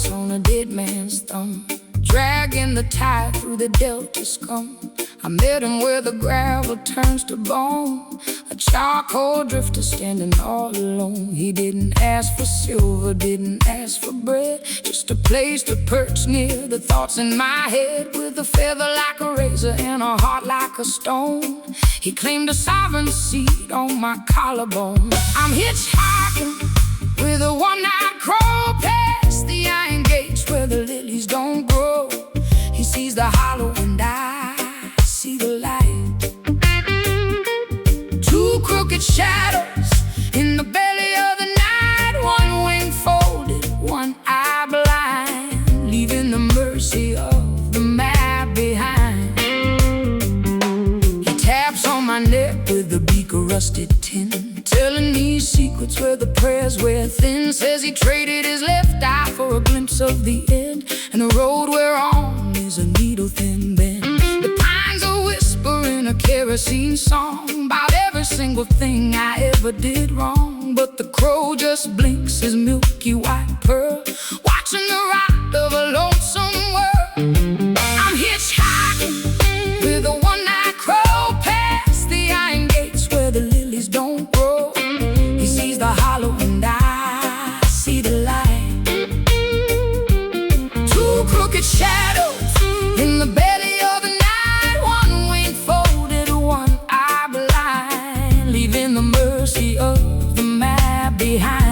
Lazarus on a dead man's thumb, dragging the tide through the delta scum. I met him where the gravel turns to bone, a charcoal drifter standing all alone. He didn't ask for silver, didn't ask for bread, just a place to perch near the thoughts in my head. With a feather like a razor and a heart like a stone, he claimed a sovereign seat on my collarbone. I'm hitchhiking with a one-eyed crow past the iron gates where the lilies don't grow. He sees the hollow and I see the light. Two crooked shadows in the belly of the night, one wing folded, one eye blind, leaving the mercy of the map behind. He taps on my neck with a beak of rusted tin, telling me secrets where the prayers wear thin. Says he traded his left eye for a glimpse of the end, and the road we're on is a needle-thin bend. The pines are whispering a kerosene song about every single thing I ever did wrong, but the crow just blinks his milky white pearl, watching the ride of a lonesome world. I'm hitchhiking with a one-eyed crow past the iron gates where the lilies don't grow. He sees the hollow and I see the light. Two crooked shadows in the belly of the night, one wing folded, one eye blind, leaving the mercy of the map behind.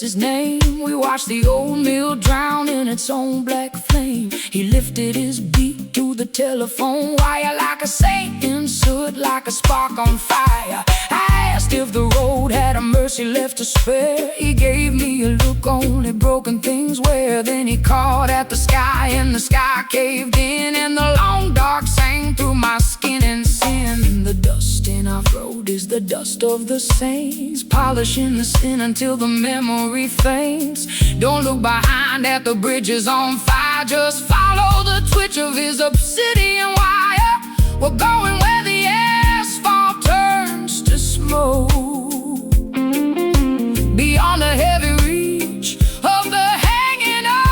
His name, we watched the old mill drown in its own black flame. He lifted his beak to the telephone wire like a saint in soot, like a spark on fire. I asked if the road had a mercy left to spare. He gave me a look only broken things wear. Then he called at the sky and the sky caved in, and the long dark sang through my skin and sin. The dust in our road is the dust of the saints, polishing the sin until the memory faints. Don't look behind at the bridges on fire, just follow the twitch of his obsidian wire. We're going where the asphalt turns to smoke, beyond the heavy reach of the hanging oak.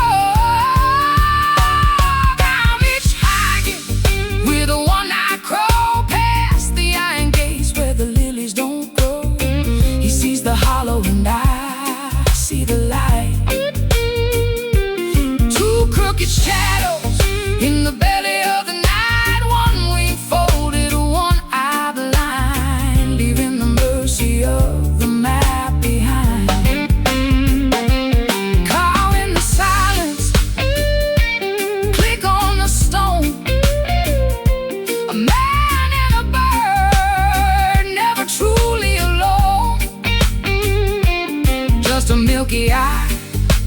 I'm hitchhiking with a one-eyed crow past the iron gates where the lilies don't grow. He sees the hollow and I see the light. Two crooked shadows in the belly of the night, one wing folded, one eye blind, leaving the mercy of the map behind. Call in the silence, click on the stone. A man and a bird, never truly alone. Just a milky eye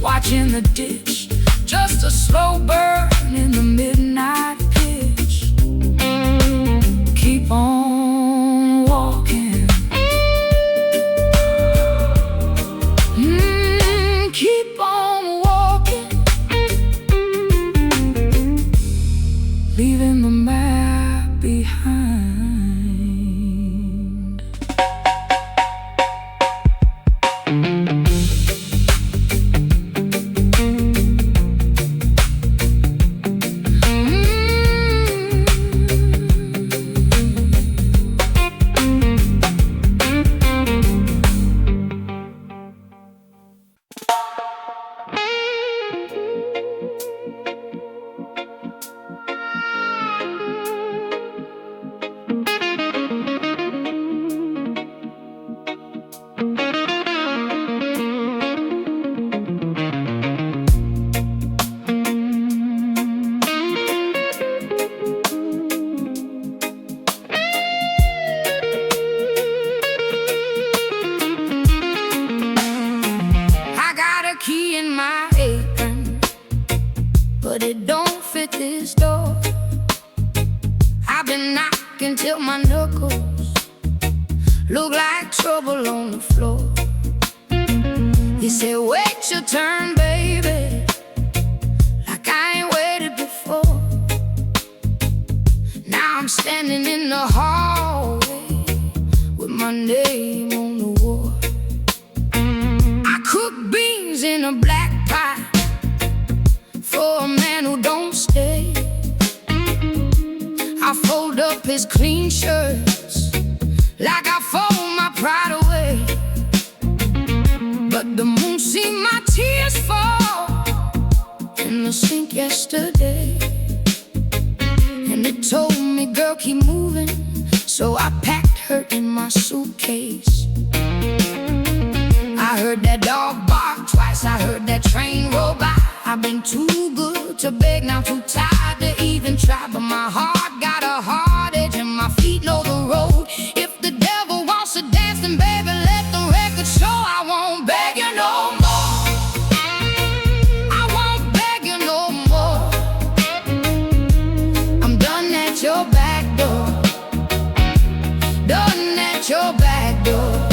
watching the ditch, just a slow burn in the midnight pitch. Keep on walking, keep on walking, leaving the map behind. key in my but it don't fit this door. I've been knocking till my knuckles look like trouble on the floor. He said, wait your turn, baby, like I ain't waited before. Now I'm standing in the hallway with my name on the wall. I cook beans in a black pot for a man who don't stay. I fold up his clean shirts like I fold my pride away. But the moon seen my tears fall in the sink yesterday, and it told me, girl, keep moving. So I packed her in my suitcase. I heard that dog bark twice, I heard that train roll by. I've been too good to beg, now too tired to even try. But my heart got a hard edge and my feet know the road. If the devil wants to dance, then baby, let the record show. I won't beg you no more. I won't beg you no more. I'm done at your back door. Done at your back door.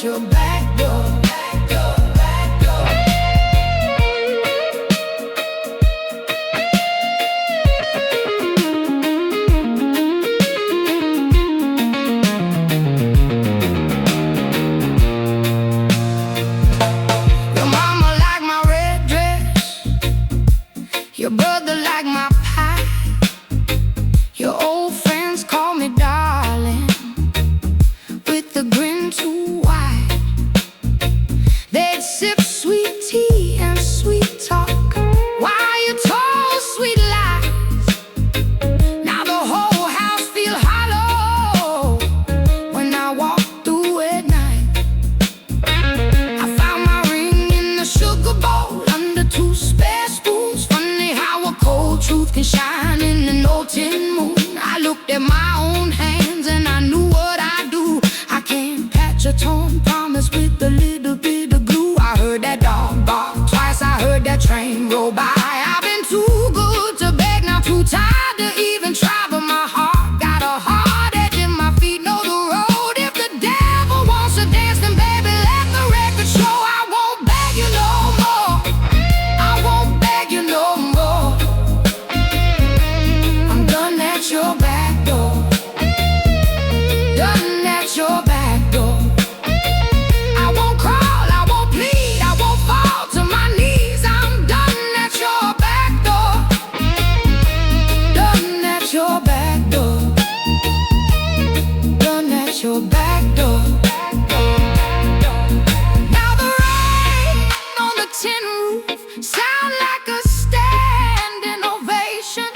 Your back door, back door, back door. Your mama like my red dress, your brother like my pie, your old friends call me darling with the grin too wide. They'd sip sweet tea and sweet talk while you told sweet lies. Now the whole house feel hollow when I walk through at night. I found my ring in the sugar bowl under two spare spoons. Funny how a cold truth can shine in an old tin moon. I looked at my own hands and I knew what I do. I can't patch a torn promise with a little bit of glue. I heard that dog bark twice, I heard that train roll by. I've been too good to beg, now too tired to even try. But my heart got a hard edge and my feet know the road. If the devil wants to dance, then baby, let the record show. I won't beg you no more. I won't beg you no more. I'm done at your back door. Done at your back door. I won't crawl, I won't plead, I won't fall to my knees. I'm done at your back door. Done at your back door. Done at your back door. Now the rain on the tin roof sound like a standing ovation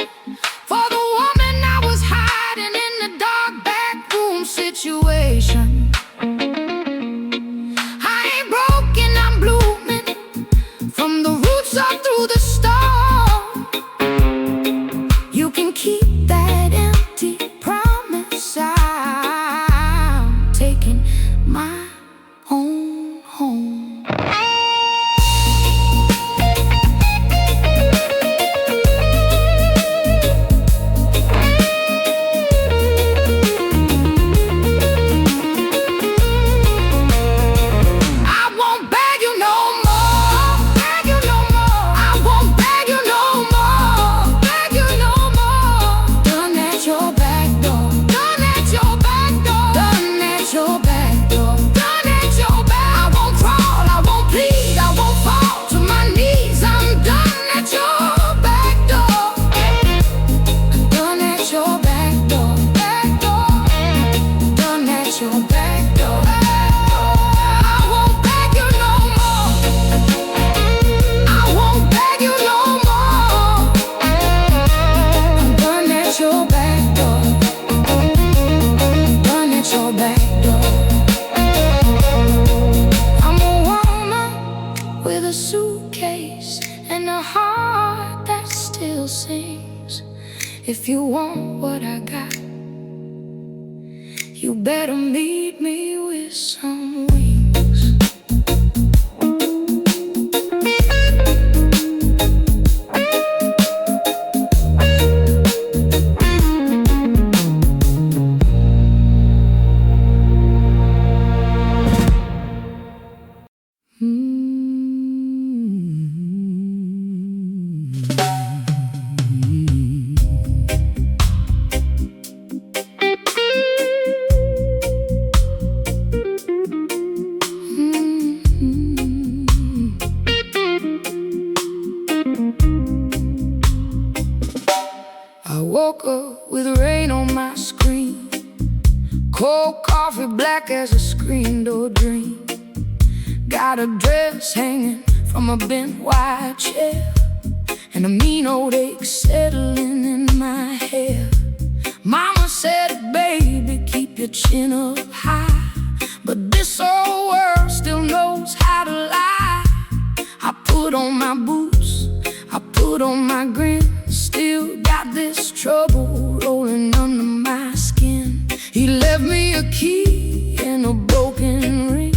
for the woman I was hiding in the dark back room situation. From the roots up through the storm, you can keep that empty promise. I'm taking my own home. I won't beg you no more. Beg you no more. I won't beg you no more. Beg you no more. Done at your back door. Done at your back door. Done at your back door. Done at your back. I won't crawl, I won't plead, I won't fall to my knees. I'm done at your back door. Done at your back door. Back door. Done at your back door. I won't beg you no more. I won't beg you no more. I'm done at your back door. Done at your back door. I'm a woman with a suitcase and a heart that still sings. If you want what I got, you better meet me with some wings. I woke up with rain on my screen, cold coffee black as a screen door dream. Got a dress hanging from a bent white chair, and a mean old ache settling in my hair. Mama said, baby, keep your chin up high, but this old world still knows how to lie. I put on my boots, I put on my grin, still got this trouble rolling under my skin. He left me a key and a broken ring,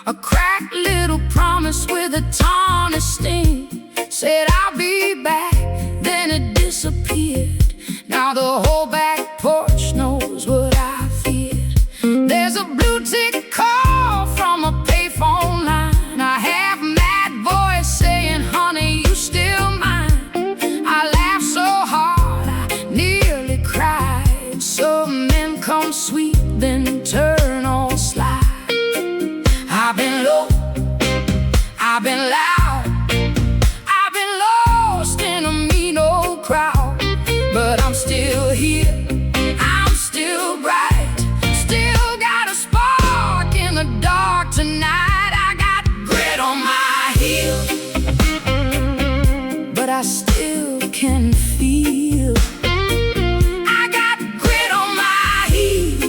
a cracked little promise with a tarnished sting. Said I'll be back, then it disappeared. Now the whole back porch knows what I feared. There's a blue tick call from a payphone line. I have mad voice saying, honey, you still mine. I laughed so hard I nearly cried. Some men come sweet, then turn all sly. I've been low, I've been loud, I've been lost in a mean old crowd, but I'm still here, I'm still bright, still got a spark in the dark tonight. I got grit on my heel, but I still can feel. I got grit on my heel,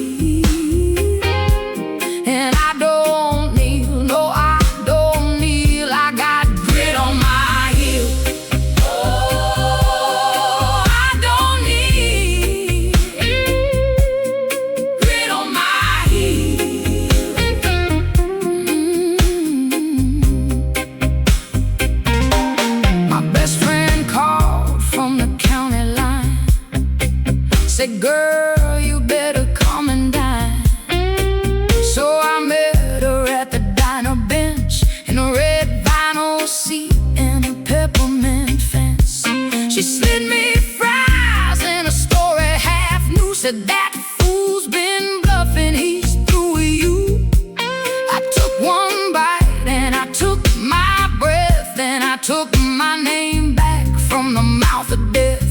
and I don't kneel, no I don't kneel. I got grit on my heel. Oh, I don't need grit on my heel. My best friend called from the county line, said, girl, you better come and dine. So I met her at the diner bench, in a red vinyl seat and a peppermint fence. She slid me fries and a story half new, said that fool's been bluffing, he's through with you. I took one bite and I took my breath, and I took my name back from the mouth of death.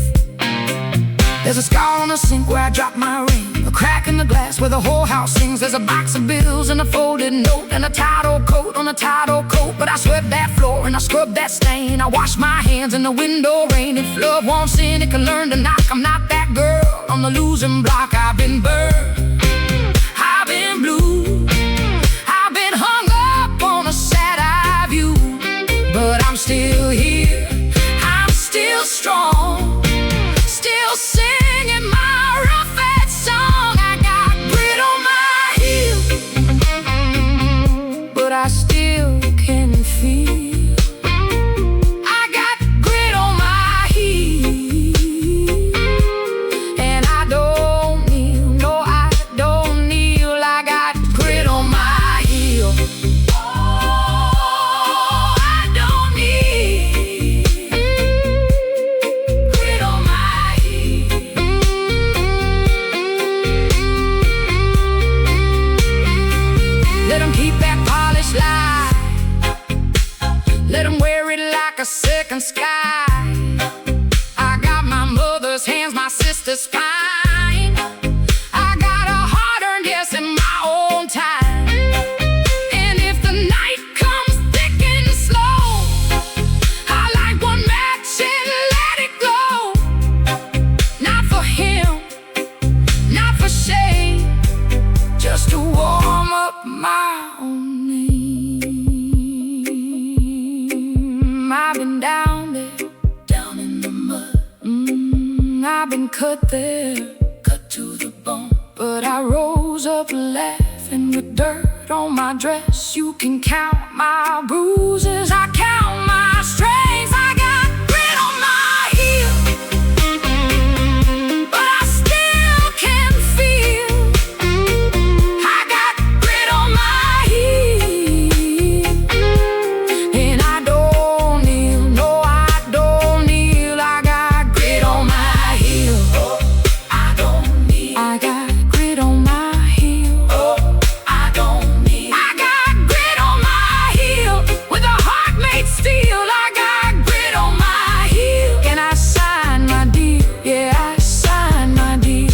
There's a scar on the sink where I dropped my ring, a crack in the glass where the whole house sings. There's a box of bills and a folded note and a tired old coat on a tired old coat. But I swept that floor and I scrubbed that stain. I washed my hands in the window rain. If love wants in, it can learn to knock. I'm not that girl on the losing block. I've been burned, I've been blue, I've been hung up on a sad-eye view, but I'm still here, I'm still strong, still singing my rough edge song. I got grit on my heel, but I still can feel. I got grit on my heel, and I don't kneel, no I don't kneel. I got grit on my heel. Oh, I don't need grit on my heel. Let 'em keep that polished lie, let 'em wear it like a second sky. I got my mother's hands, my sister's spine. I got a hard-earned yes in my own time. And if the night comes thick and slow, I light one match and let it glow. Not for him, not for shame, just to warm up my own name. I've been down there, down in the mud. I've been cut there, cut to the bone. But I rose up laughing with dirt on my dress. You can count my bruises, I count my strengths. I got grit on my heel, but I still can feel. I got grit on my heel, and I don't kneel, no I don't kneel. I got grit on my heel, I don't kneel. I got grit on my heel, I don't kneel. I got grit on my heel, with a heart made steel. I got grit on my heel, and I signed my deal, yeah, I signed my deal.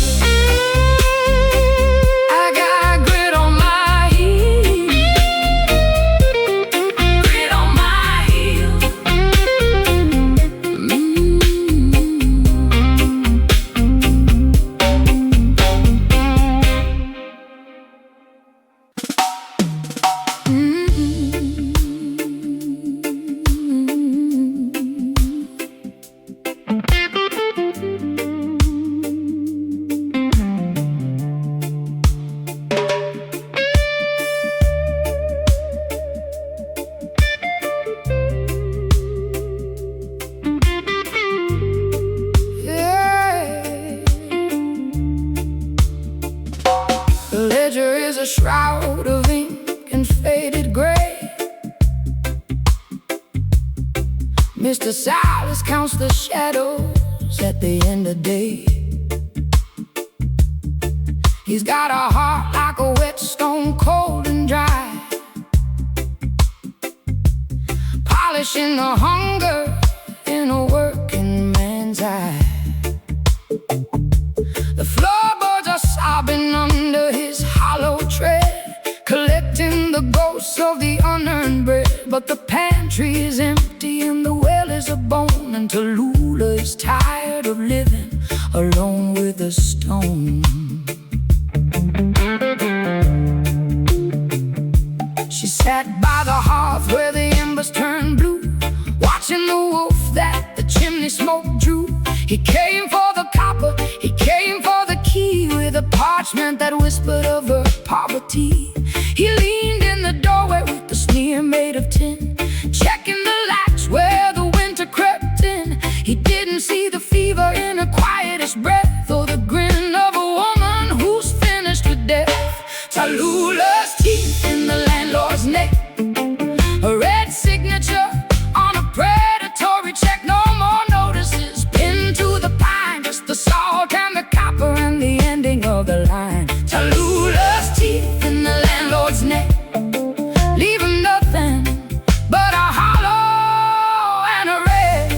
I got grit on my heel, grit on my heel. The ledger is a shroud of ink and faded gray. Mr. Silas counts the shadows at the end of day. He's got a heart like a whetstone, cold and dry, polishing the hunger in a working man's eye. The floorboards are sobbing under his hollow tread, collecting the ghosts of the unearned bread. But the pantry is empty and the well is a bone, and Tallulahs is tired of living alone with a stone. She sat by the hearth where the embers turned blue, watching the wolf that the chimney smoke drew. He came for the copper, he came for the key, with a parchment that whispered of her poverty. He leaned in the doorway with the sneer made of tin, checking the latch where the winter crept in. He didn't see the fever in her quietest breath, or the grin of a woman who's finished with death. Tallulahs' teeth in the landlord's neck, a red signature on a predatory check. No more notices pinned to the pine, just the salt and the copper and the ending of the line. Tallulahs' teeth in the landlord's neck, leaving nothing but a hollow and a wreck.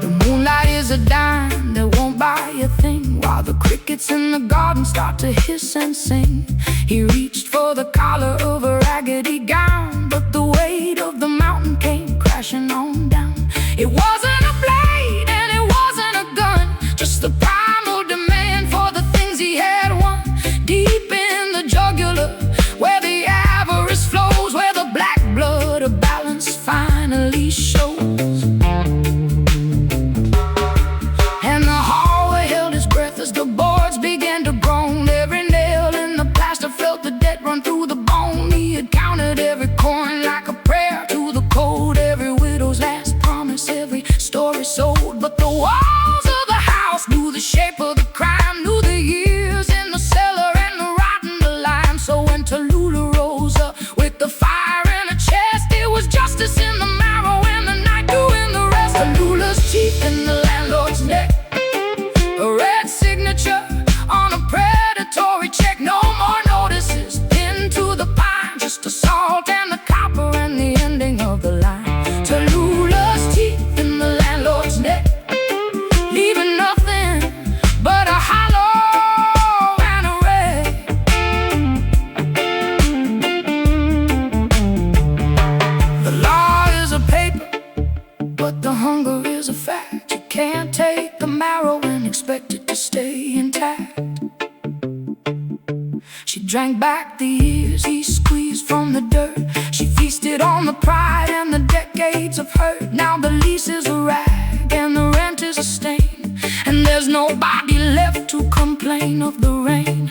The moonlight is a dime that won't buy a thing, while the crickets in the garden start to hiss and sing. He reached for the collar of a raggedy gown, but the weight of the mountain came crashing on down. It wasn't a blade and it wasn't a gun, just the primal demand for the things he had won. Deep in the jugular, where the avarice flows, where the black blood of balance finally shows. And the hallway held his breath as the boards began to groan. Every nail in the plaster felt the debt run through the bone. He had counted every coin like a prayer to the code, every widow's last promise, every story sold. But the walls of the house knew the shape of the crime, knew the years in the cellar and the rotten the lime. So when Tallulahs rose up with the fire in her chest, it was justice in the marrow and the night doing the rest. Tallulahs' teeth in the landlord's neck, a red signature on a predatory check. No more notices pinned to the pine, just the salt and the copper and the ending of the line. Tallulahs' teeth in the landlord's neck, leaving nothing but a hollow and a wreck. The law is a paper, but the hunger is a fact. You can't take the marrow and expect it to stay intact. She drank back the years he squeezed from the dirt. She feasted on the pride and the decades decades of hurt. Now the lease is a rag and the rent is a stain, and there's nobody left to complain of the rain.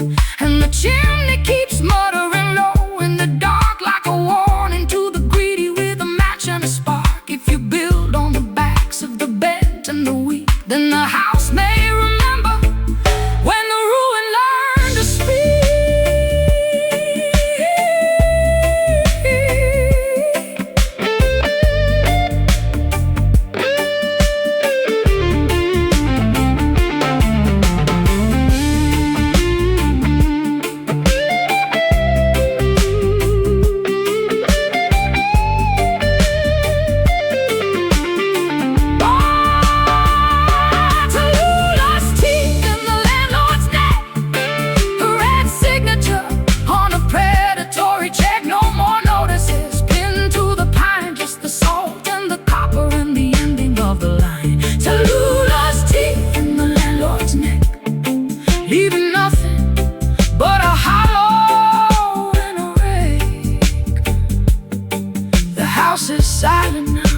And the chimney keeps muttering low in the dark, like a warning to the greedy with a match and a spark. If you build on the backs of the bent and the weak, then the house may remember when the ruin learned to speak. Leaving nothing but a hollow and a rake. The house is silent now.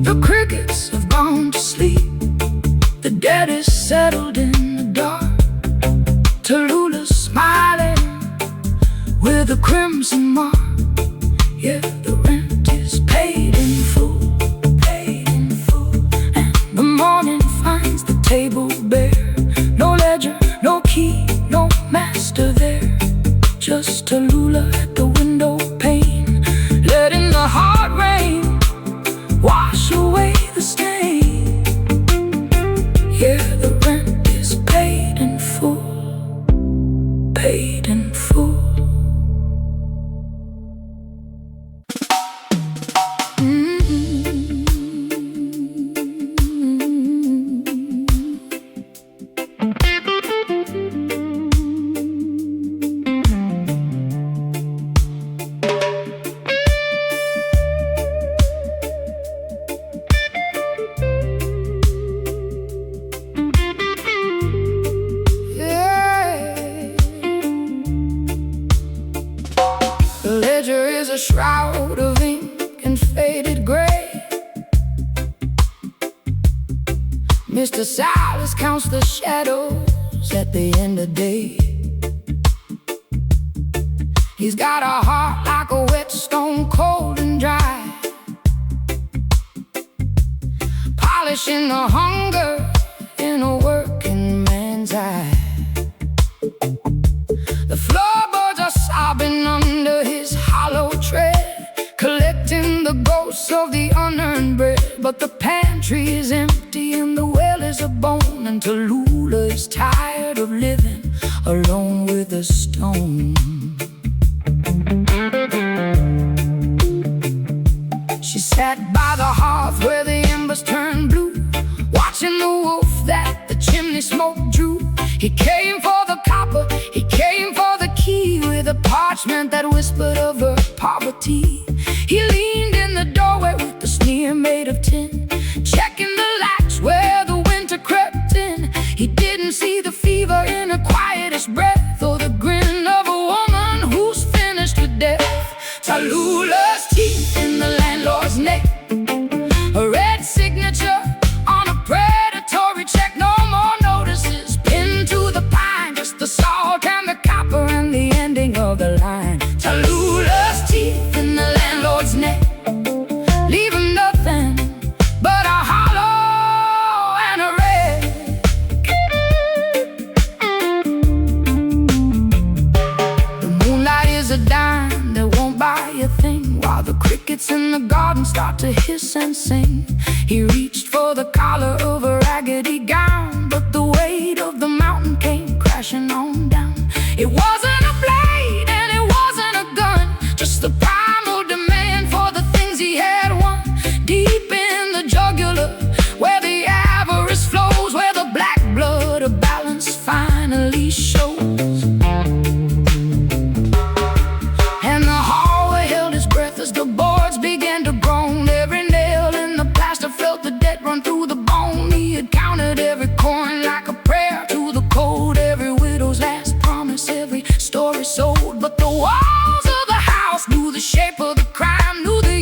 The crickets have gone to sleep. The dead is settled in the dark. Tallulahs smiling with a crimson mark. Yeah, the rent is paid in full, paid in full. And the morning finds the table bare. No ledger, no key, no master there. Just Tallulahs at the window pane, letting the hard rain wash away the stain. Yeah, the rent is paid in full, paid in full. A shroud of ink and faded gray. Mr. Silas counts the shadows at the end of day. He's got a heart like a whetstone, cold and dry, polishing the hunger in a working man's eye. The floorboards are sobbing under his hollow tread, collecting the ghosts of the unearned bread. But the pantry is empty and the well is a bone, and Tallulahs is tired of living alone with a stone. She sat by the hearth where the embers turned blue, watching the wolf that the chimney smoke drew. He came for the copper, he came for the key, with a parchment that whispered of her poverty. He leaned in the doorway with the sneer made of tin, checking the latch where the winter crept in. He didn't see the fever in her quietest breath, or the grin of a woman who's finished with death. Tallulahs' teeth in the landlord's neck, a red signature on a predatory check. No more notices pinned to the pine, just the salt and the copper and the ending of the line. Tallulahs' teeth in the landlord's neck, leaving nothing but a hollow and a wreck. The moonlight is a dime that won't buy a thing, while the crickets in the garden start to hiss and sing. He reached for the collar of a raggedy gown, but the weight of the mountain came crashing on down. It wasn't a blade and it wasn't a gun, just the primal demand for the things he had won. Deep in the jugular, where the avarice flows, where the black blood of balance finally shows. And the hallway held his breath as the boards began to groan. Every nail in the plaster felt the debt run through the bone. He had counted every coin like a prayer to the code, every widow's last promise, every story sold. But the walls of the house knew the shape of the crime, knew the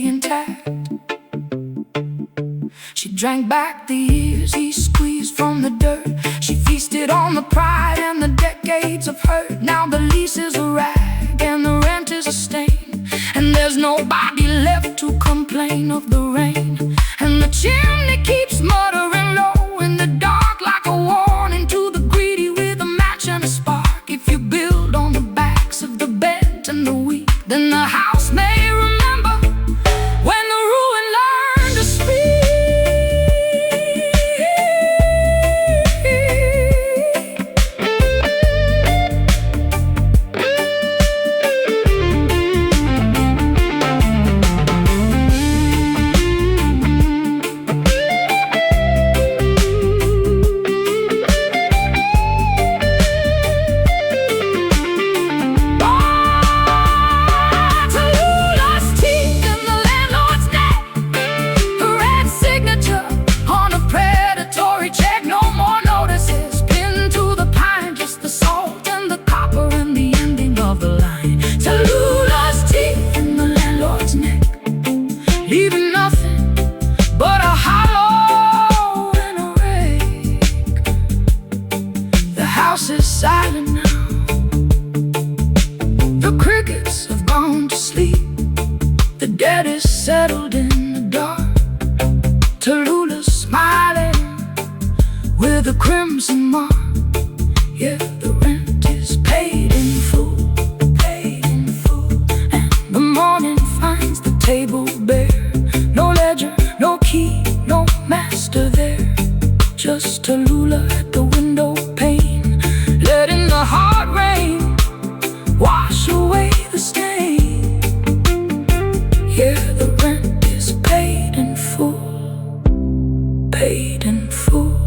stay intact. She drank back the years he squeezed from the dirt. She feasted on the pride and the decades of hurt. Now the lease is a rag and the rent is a stain, and there's nobody left to complain of the rain. And the chimney keeps muttering low in the dark, like a warning to the greedy with a match and a spark. If you build on the backs of the bent and the weak, then the house may remember when the ruin learned to speak. Leaving nothing but a hollow and a rake. The house is silent now. The crickets have gone to sleep. The dead is settled in the dark. Tallulahs smiling with a crimson mark. Yeah, the rent is paid in full, paid in full. And the morning finds the table bare. No ledger, no key, no master there. Just Tallulah at the window pane, letting the hard rain wash away the stain. Yeah, the rent is paid in full, paid in full.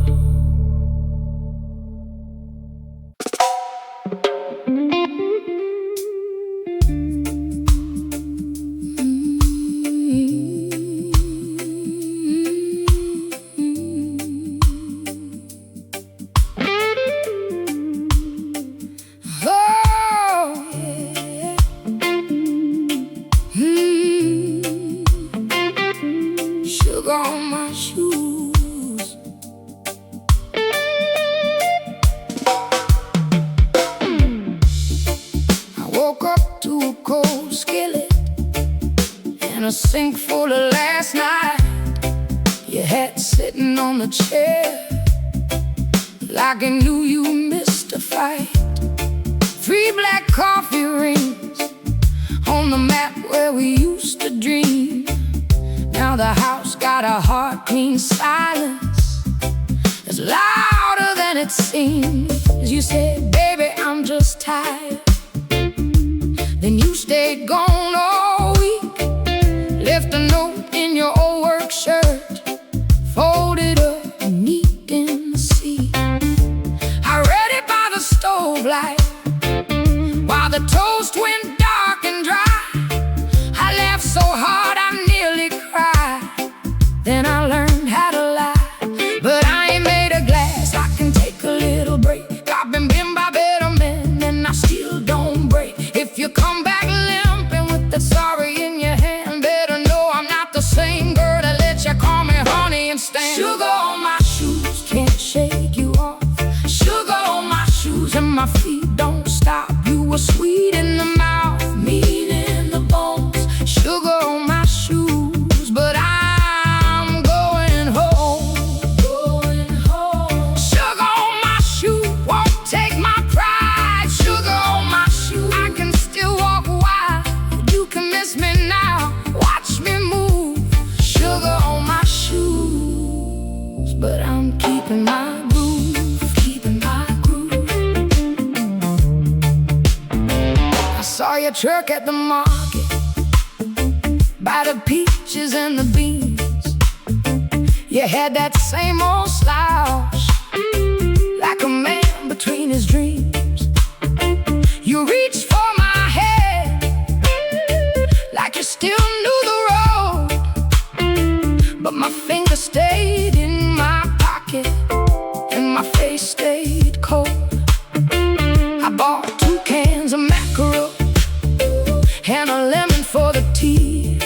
Sugar on my shoes. I woke up to a cold skillet and a sink full of last night. Your hat sitting on the chair like I knew you missed a fight. 3 black coffee rings on the map where we used to dream. Now the house got a hard, clean silence that's louder than it seems. You said, baby, I'm just tired. Then you stayed gone all week. Left a note in your old work shirt, folded up neat in the seat. I read it by the stove light while the toast went dark and dry. I laughed so hard I nearly cried. Then I learned how to lie. But I ain't made of glass, I can take a little break. I've been bitten by better men and I still don't break. If you come back limping with that sorry in your hand, better know I'm not the same girl that let you call me honey and stand. Sugar on my shoes, can't shake you off. Sugar on my shoes and my feet don't stop. You were sweet in the mouth, mean in the bones. Sugar on my shoes, but I'm going home. Going home. Sugar on my shoe won't take my pride. Sugar on my shoe, I can still walk wild. You can miss me now, watch me move. Sugar on my shoes, but I'm keeping my groove, keeping my groove. I saw your truck at the market, by the peaches and the beans. You had that same old slouch, like a man between his dreams. You reached for my head like you still knew the road. But my finger stayed in my pocket and my face stayed cold. I bought 2 cans of mackerel and a lemon for the tea.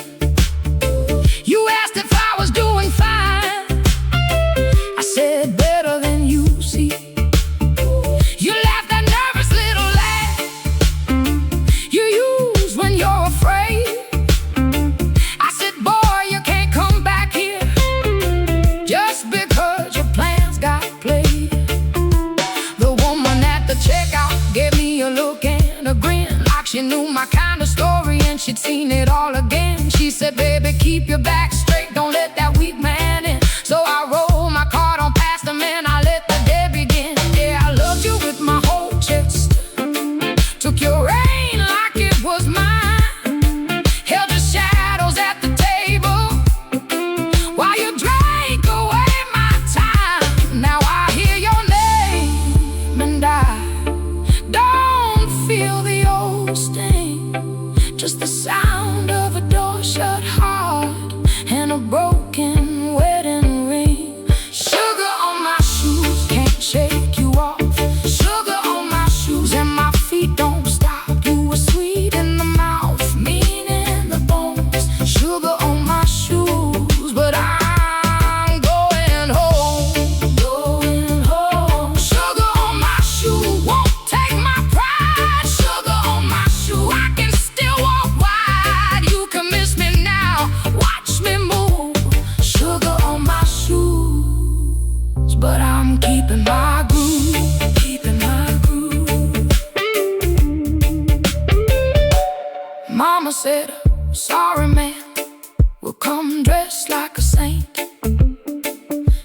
dressed like a saint.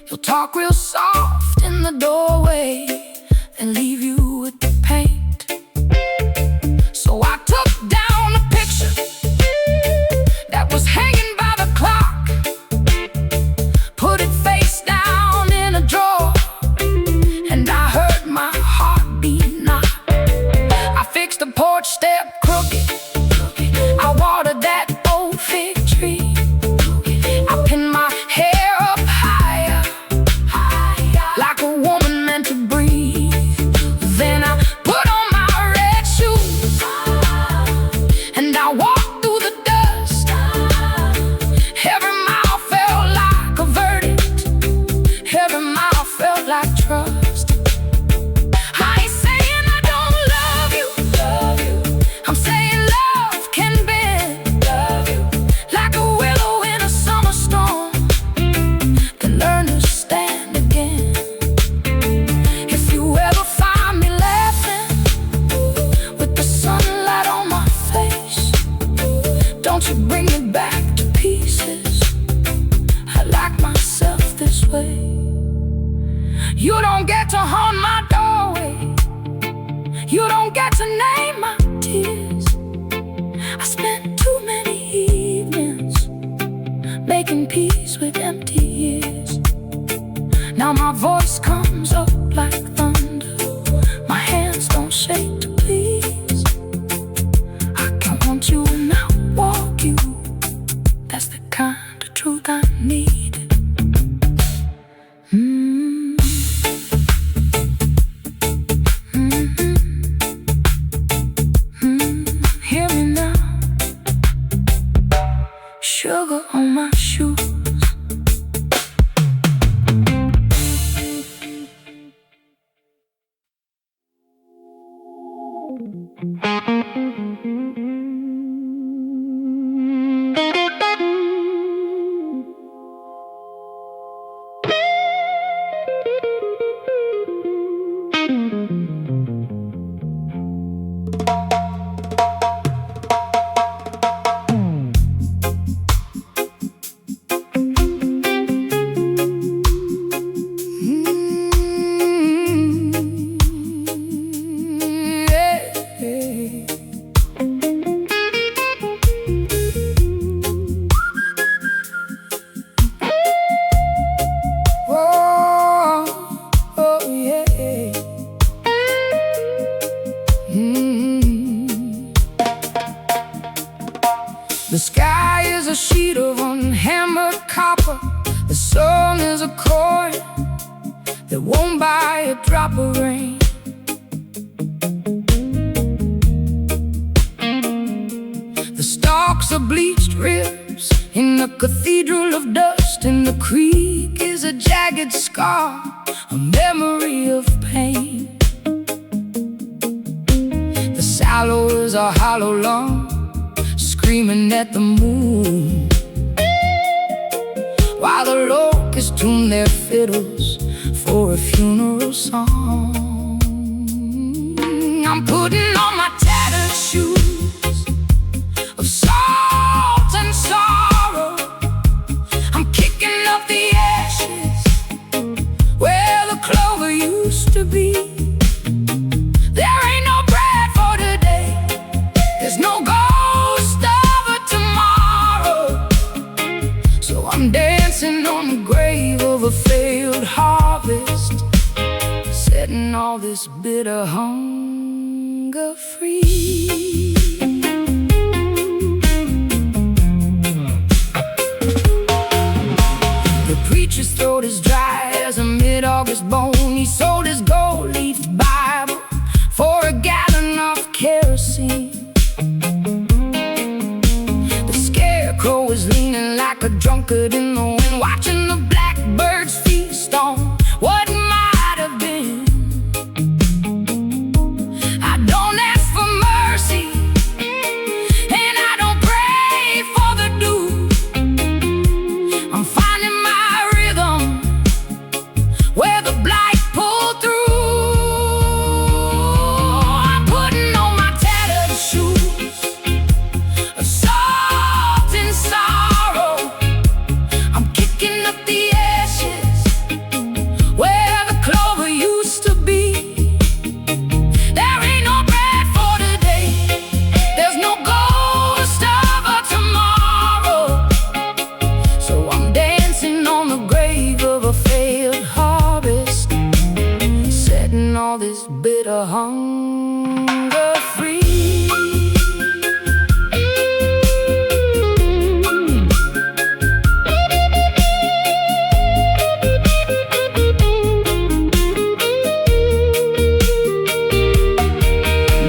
He'll talk real soft in the doorway and leave you with the paint. So I took down a picture that was hanging by the clock, put it face down in a drawer, and I heard my heartbeat knock. I fixed the porch step crooked, I watered that old fig tree, I pinned my hair up higher, like a woman meant to breathe. Then I put on my red shoes and I walked through the dust. Every mile felt like a verdict, every mile felt like trust. I ain't saying I don't love you, I'm saying love can bend, like a willow in a summer storm, can learn to stand again. If you ever find me laughing with the sunlight on my face, don't you bring me back to pieces. I like myself this way. You don't get to haunt my doorway, you don't get to name my tears. I spent too many evenings making peace with empty years. Now my voice comes up like thunder, my hands don't shake to please. I can want you and not walk you, that's the kind of truth I need. Hear me now, sugar on my shoes. The sky is a sheet of unhammered copper, the sun is a chord that won't buy a drop of rain. The stalks are bleached ribs in the cathedral of dust, and the creek is a jagged scar, a memory of pain. The sallows are hollow lungs screaming at the moon, while the locusts tune their fiddles for a funeral song. I'm putting on my tattered shoes of salt and sorrow, I'm kicking up the ashes where the clover used to be. There ain't no bread for today, there's no ghost of a tomorrow, so I'm dancing on the grave of a failed harvest, setting all this bitter hunger free. The preacher's throat is dry as a mid-August bone. He sold his gold-leafed Bible for a gallon of kerosene. The scarecrow is leaning like a drunkard in the wind, watching the blackbirds feast on what might have been. I don't ask for mercy, and I don't pray for the dew. I'm finding my rhythm where the blight pulled through. I'm putting on my tattered shoes of salt and sorrow, hunger free.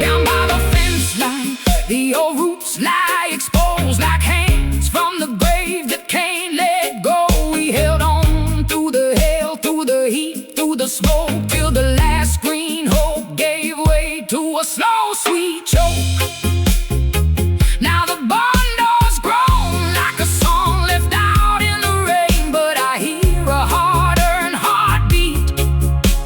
Down by the fence line, the old roots lie exposed like hands from the grave that can't let go. We held on through the hail, through the heat, through the smoke, till the last green hope gave way to a slow, sweet choke. Now the barn door's grown like a song left out in the rain, but I hear a hard-earned heartbeat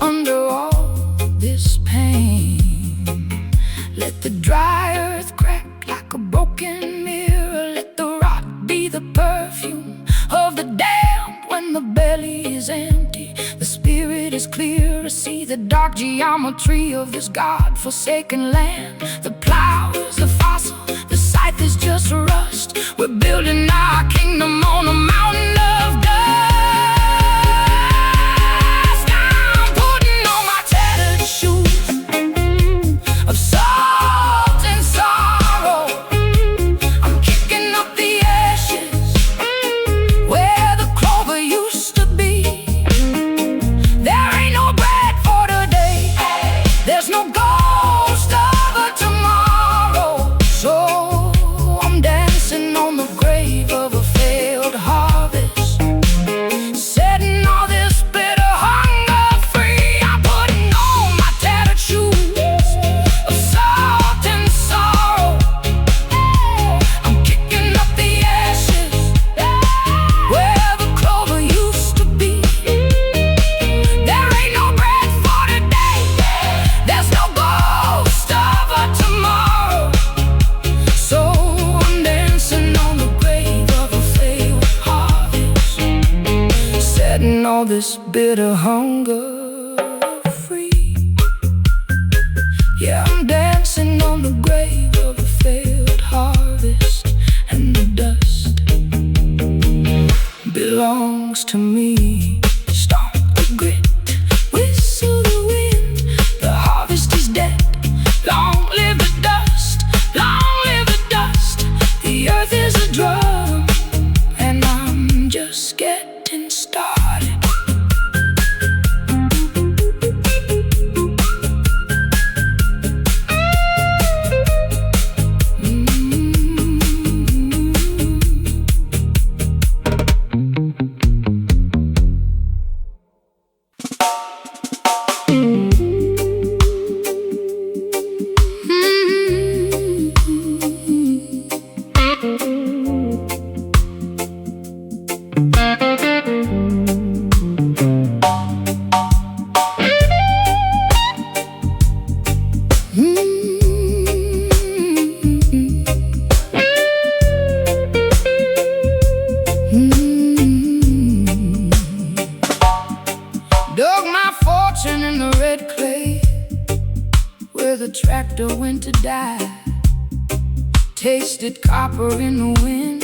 under all this pain. Let the dry earth crack like a broken mirror. Let the rot be the perfume of the damned. When the belly is empty, the spirit is clear to see the dark geometry of this God-forsaken land. The plow is a fossil, the scythe is just rust. We're building our kingdom on a mountain of dust. I'm putting on my tattered shoes of salt and sorrow. I'm kicking up the ashes where the clover used to be. There ain't no bread for today, there's no ghost of a tomorrow. So I'm dancing on the grave of a failed harvest, setting all this bitter hunger free. I'm putting on my tattered shoes of salt and sorrow. I'm kicking up the ashes where the clover used to be. There ain't no bread for today, there's no ghost of a tomorrow. So I'm dancing on the grave of a failed harvest, setting all this bitter hunger free. Yeah, I'm dancing on the grave of a failed harvest, and the dust belongs to me. Stomp the grit, whistle the wind, the harvest is dead. Long live the dust, long live the dust. The earth is a drum, and I'm just getting started. Dug my fortune in the red clay where the tractor went to die. Tasted copper in the wind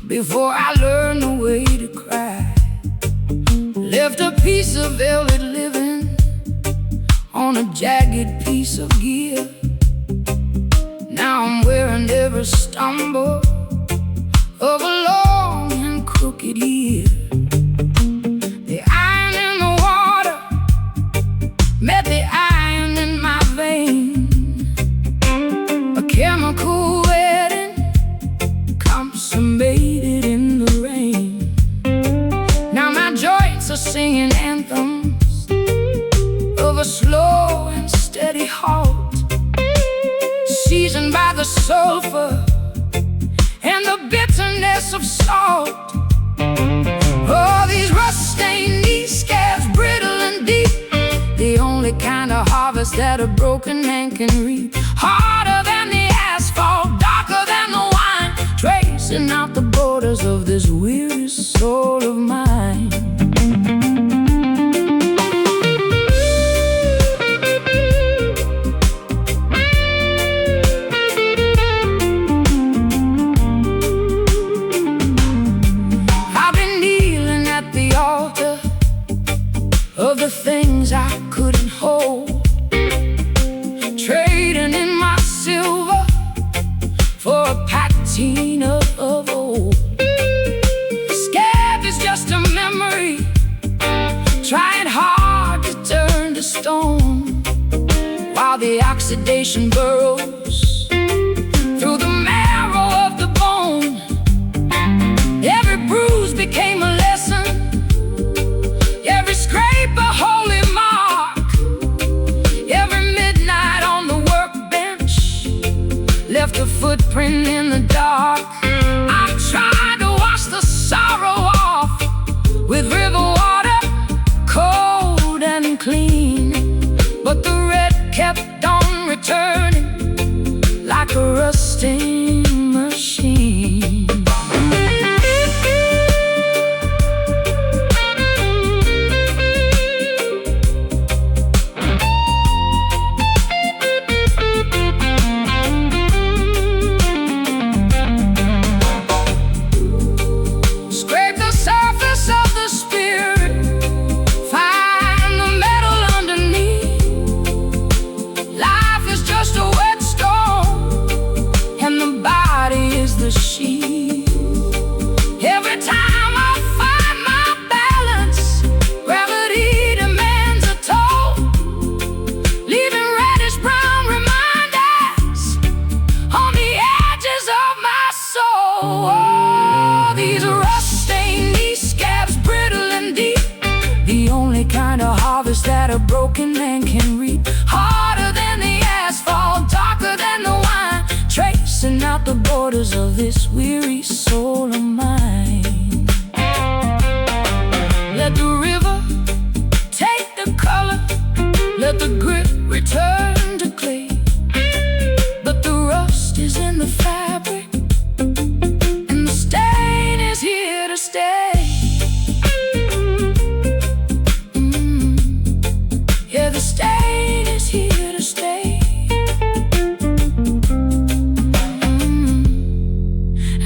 before I learned the way to cry. Left a piece of velvet living on a jagged piece of gear. Now I'm wearing every stumble of a long and crooked year. The iron in the water met the iron in my vein. A chemical wedding consummated in the rain. Now my joints are singing anthems of a slow and steady halt, seasoned by the sulfur and the bitterness of salt. Oh, these rust-stained knees, scabs brittle and deep, the only kind of harvest that a broken man can reap. Harder than the asphalt, darker than the wine, tracing out the borders of this weary soul of mine. Of the things I couldn't hold, the oxidation burrows through the marrow of the bone. Every bruise became a lesson, every scrape a holy mark. Every midnight on the workbench left a footprint in the dark. I tried to wash the sorrow off with river water, cold and clean, but the red kept on returning like a rusting machine. Scrape the surface of the spirit, find the metal underneath. Life is just a wet stone, and the body is the sheet. Every time I find my balance, gravity demands a toll, leaving reddish brown reminders on the edges of my soul. Oh, these rust stains, these scabs brittle and deep, the only kind of harvest that a broken man can reap. Harder than the asphalt, darker than the wine, tracing out the borders of this weary soul of mine. Let the river take the color, let the grit return to clay, but the rust is in the fabric, and the stain is here to stay. Yeah, the stain is here to stay.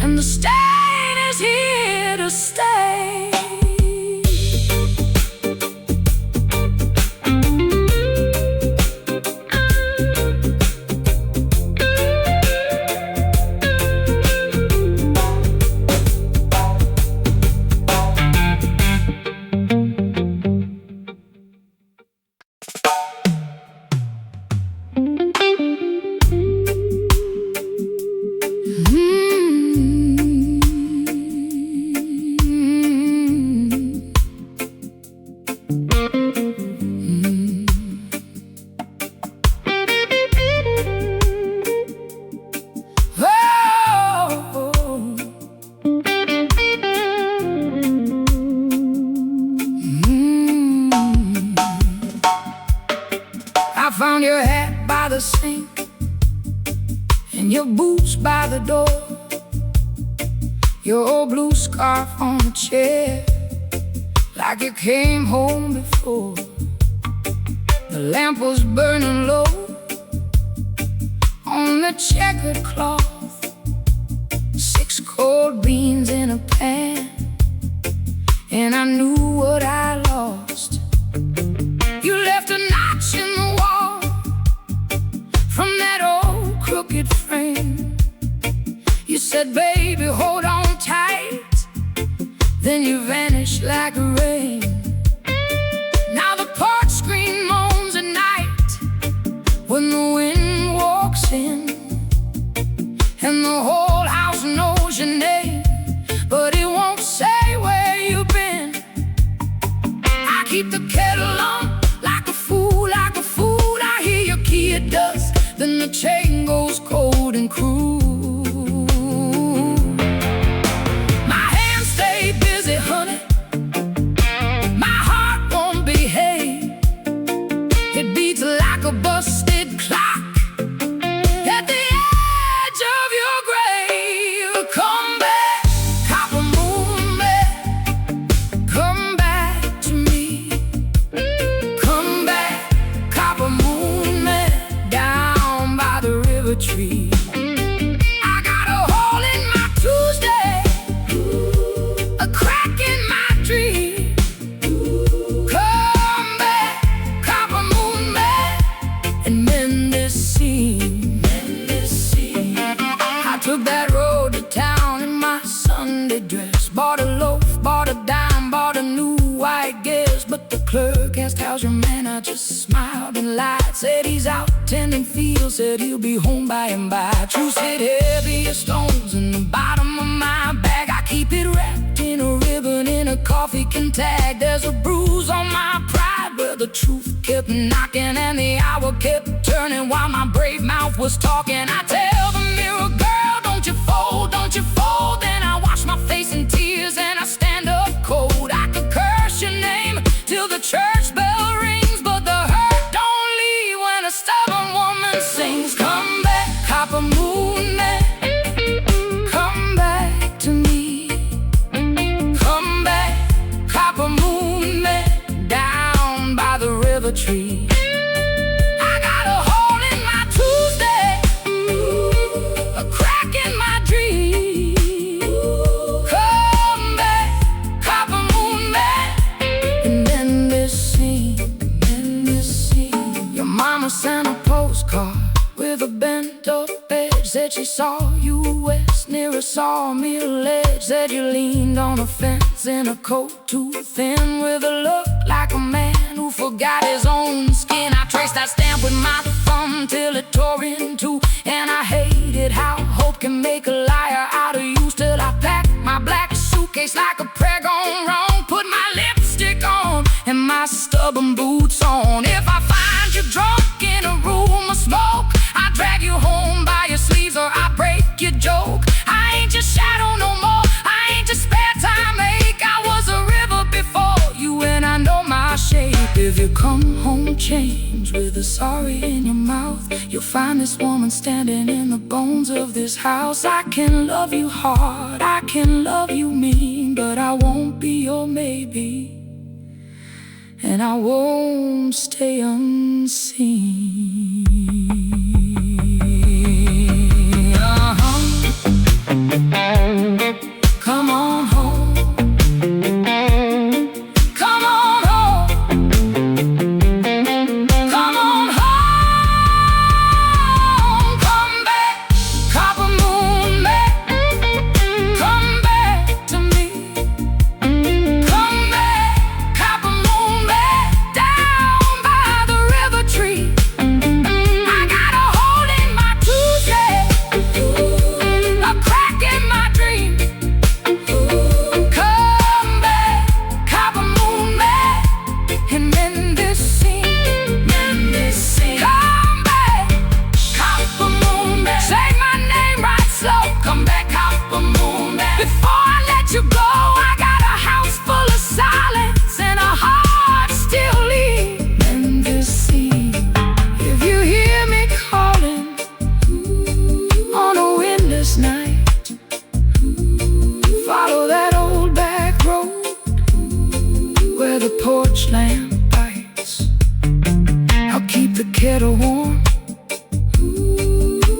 And the stain is here to stay. I found your hat by the sink and your boots by the door, your old blue scarf on the chair, like you came home before. The lamp was burning low on the checkered cloth, 6 cold beans in a pan, and I knew what I lost. You left a notch in the wall from that old crooked frame. You said, baby, hold on tight, then you vanished like rain. Now the porch screen moans at night when the wind walks in, and the whole house knows your name, but it won't say where you've been. I keep the kettle on like a fool, like a fool. I hear your key at dusk, then the chain goes cold and cruel. My hands stay busy, honey, my heart won't behave. It beats like a busted clock at the edge of your grave. Come back, copper moon man, come back to me. Come back, copper moon man, down by the river tree. I got a hole in my Tuesday, a crack in my dream. Come back, copper moon man, and mend this seam. I took that road to town in my Sunday dress, bought a loaf, bought a dime, bought a new white guest, but the clerk asked, how's your man? I just smiled and lied. Said he's out tending fields, said he'll be home by and by. True said heavier stones in the bottom of my bag. I keep it wrapped in a ribbon in a coffee can tag. There's a bruise on my pride where the truth kept knocking and the hour kept turning while my brave mouth was talking. I tell the mirror, girl, don't you fold, don't you fold. Then I wash my face in tears and I stand up cold. I could curse your name till the church bell rings, but the hurt don't leave when a stubborn woman sings. Come back, copper moon man, come back to me. Come back, copper moon man, down by the river tree. I got a hole in my Tuesday, a crack in my dream. Come back, copper moon man. And then this scene, your mama sent a postcard with a bent up edge. Said she saw you west near a sawmill ledge. Said you leaned on a fence in a coat too thin, with a look like a man who forgot his own skin. I traced that stamp with my thumb till it tore in two, and I hated how hope can make a liar out of you. Still I packed my black suitcase like a prayer gone wrong, put my lipstick on and my stubborn boots on. If I find you drunk in a room of smoke, I drag you home by your sleeves or I break your joke. I ain't your shadow no more, I ain't your spare time ache. I was a river before you and I know my shape. If you come home changed with a sorry in your mouth, you'll find this woman standing in the bones of this house. I can love you hard, I can love you mean, but I won't be your maybe, and I won't stay unseen. Come on home, come on home, come on home. Come back, copper moon man, come back to me. Come back, copper moon man, down by the river tree. I got a hole in my Tuesday, a crack in my dream. Come back, copper moon man, and mend this scene, mend this scene. Come back, copper moon man, say my name right slow. Come back, copper moon man. Before I let you go, I got a house full of silence and a heart still leave. Mend this scene. If you hear me calling on a windless night, follow that old back road where the porch lamp bites. I'll keep the kettle warm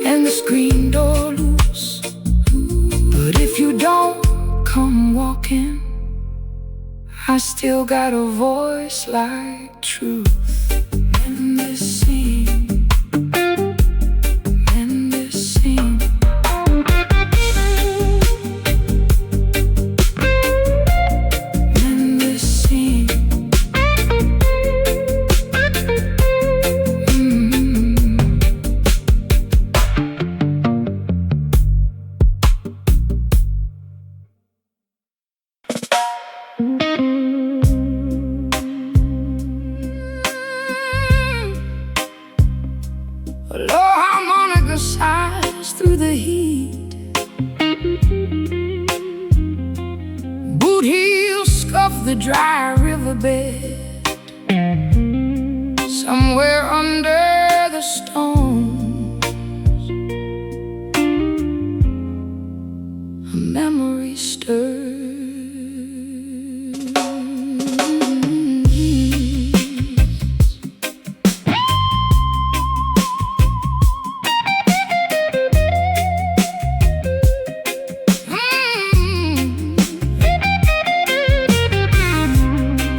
and the screen door loose, but if you don't come walking, I still got a voice like truth. In this scene, in this scene. In this scene. A low harmonica sighs through the heat. Boot heels scuff the dry riverbed. Somewhere under the stones, a memory stirs.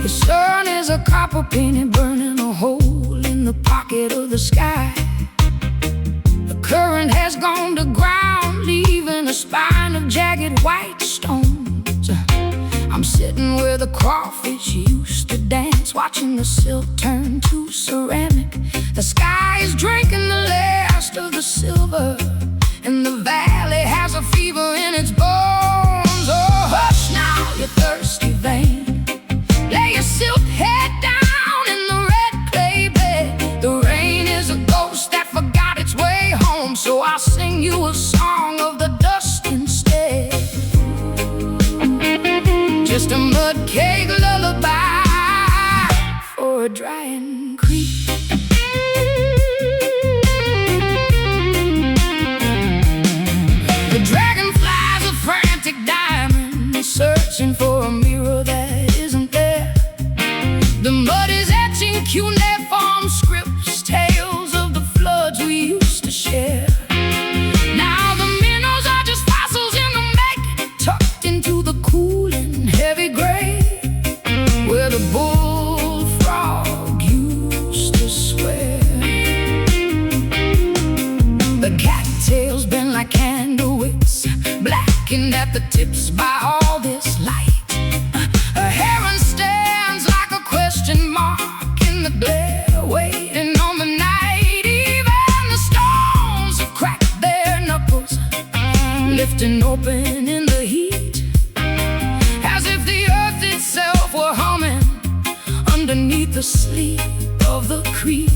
The sun is a copper penny burning a hole in the pocket of the sky. The current has gone to ground, leaving a spine of jagged white stones. I'm sitting where the crawfish used to dance, watching the silk turn to ceramic. The sky is drinking the last of the silver, and the valley has a fever in its bones. Oh, hush now, you thirsty vein. Lay your silk head down in the red clay bed. The rain is a ghost that forgot its way home, so I'll sing you a song of the dust instead. Just a mud cake lullaby for a drying creek. The dragonflies are frantic diamonds, searching for a mirror that isn't there. The mud is etching cuneiform scripts, tales of the floods we used to share. Now the minnows are just fossils in the make, tucked into the cool and heavy gray, where the bullfrog used to swear. The cattails bend like candle wicks, blackened at the tips by all this light. A heron stands like a question mark in the glare, waiting on the night. Even the stones have cracked their knuckles, lifting open in the heat, as if the earth itself were humming underneath the sleep of the creek.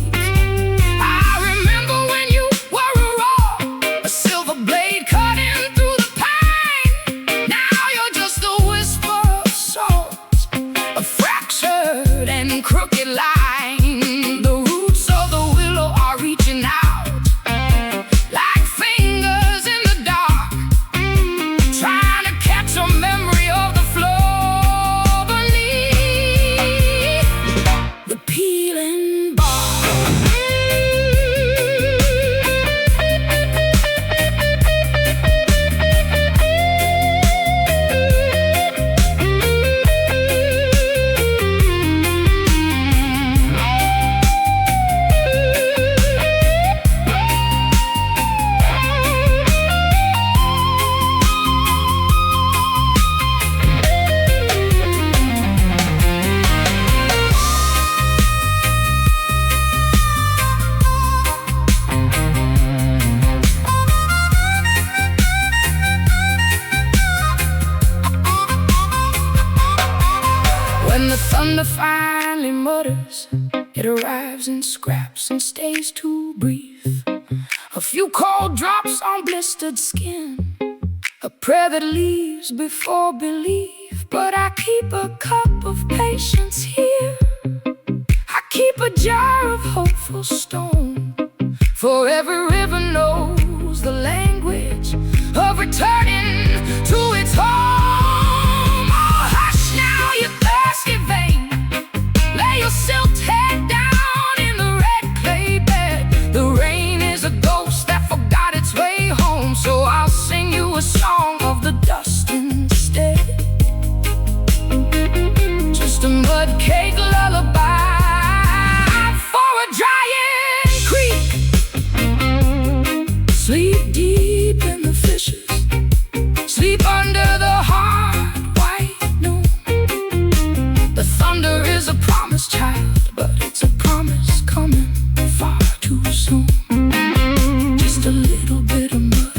I remember when you were a roar, a silver blade cutting through the pine. Now you're just a whisper of salt, a fractured and crooked line. The roots of the willow are reaching out like fingers in the dark, trying to catch a memory of the floor beneath the peeling bark. When the thunder finally mutters, it arrives in scraps and stays too brief. A few cold drops on blistered skin, a prayer that leaves before belief. But I keep a cup of patience here, I keep a jar of hopeful stone, for every river knows the language of returning to its home. Oh, hush now, you thirsty vein. Lay your silk head down in the red clay bed. The rain is a ghost that forgot its way home, so I'll sing you a song of the dust instead. Just a mud cake lullaby for a drying creek. Sleep deep in the fishes, sleep under the hard white noon. The thunder is a promise, child, but it's a promise coming far too soon. Just a little bit of mud,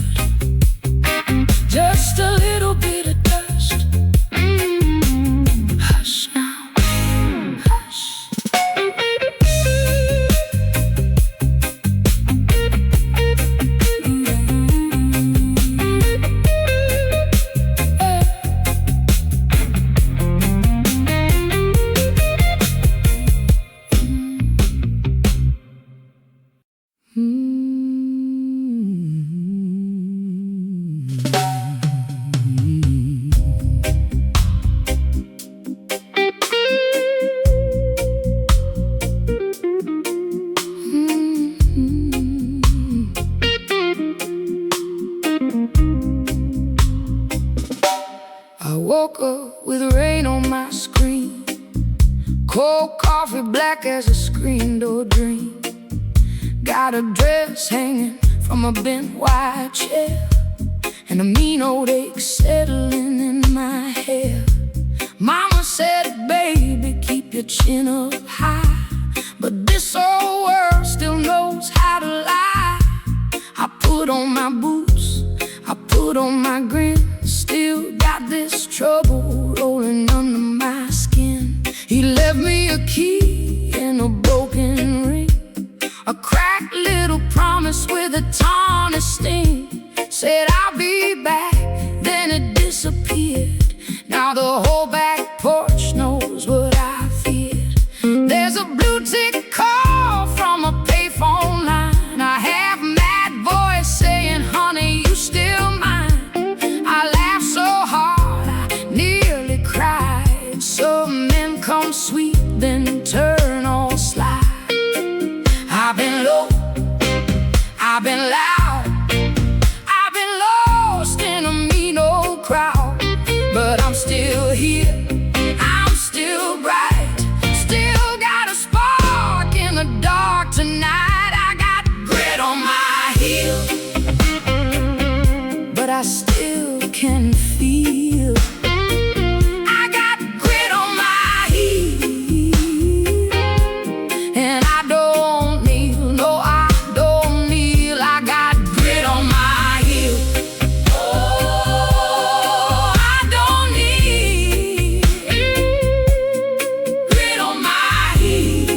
just a little bit of dust. Hush now, hush. I woke up with rain on my screen, cold coffee black as a screen door dream. Got a dress hanging from a bent wide chair, and a mean old ache settling in my hair. Mama said, baby, keep your chin up high, but this old world still knows how to lie. I put on my boots, I put on my grin, still got this trouble rolling under my skin. He left me a key and a broken ring, a cracked little promise with a tarnished sting. Said I'll be back, then it disappeared. Now the whole back porch knows what I feared. There's a blue tick call from a payphone line. I have mad voice saying, honey, you still mine. I laughed so hard, I nearly cried. Some men come sweet, then turn all sly. I've been low, I've been loud, I've been lost in a mean old crowd, but I'm still here, I'm still bright, still got a spark in the dark tonight. I got grit on my heel, but I still can feel. I got grit on my heel, and I don't kneel, no I don't kneel. I got grit on my heel. Oh, I don't kneel, grit on my heel.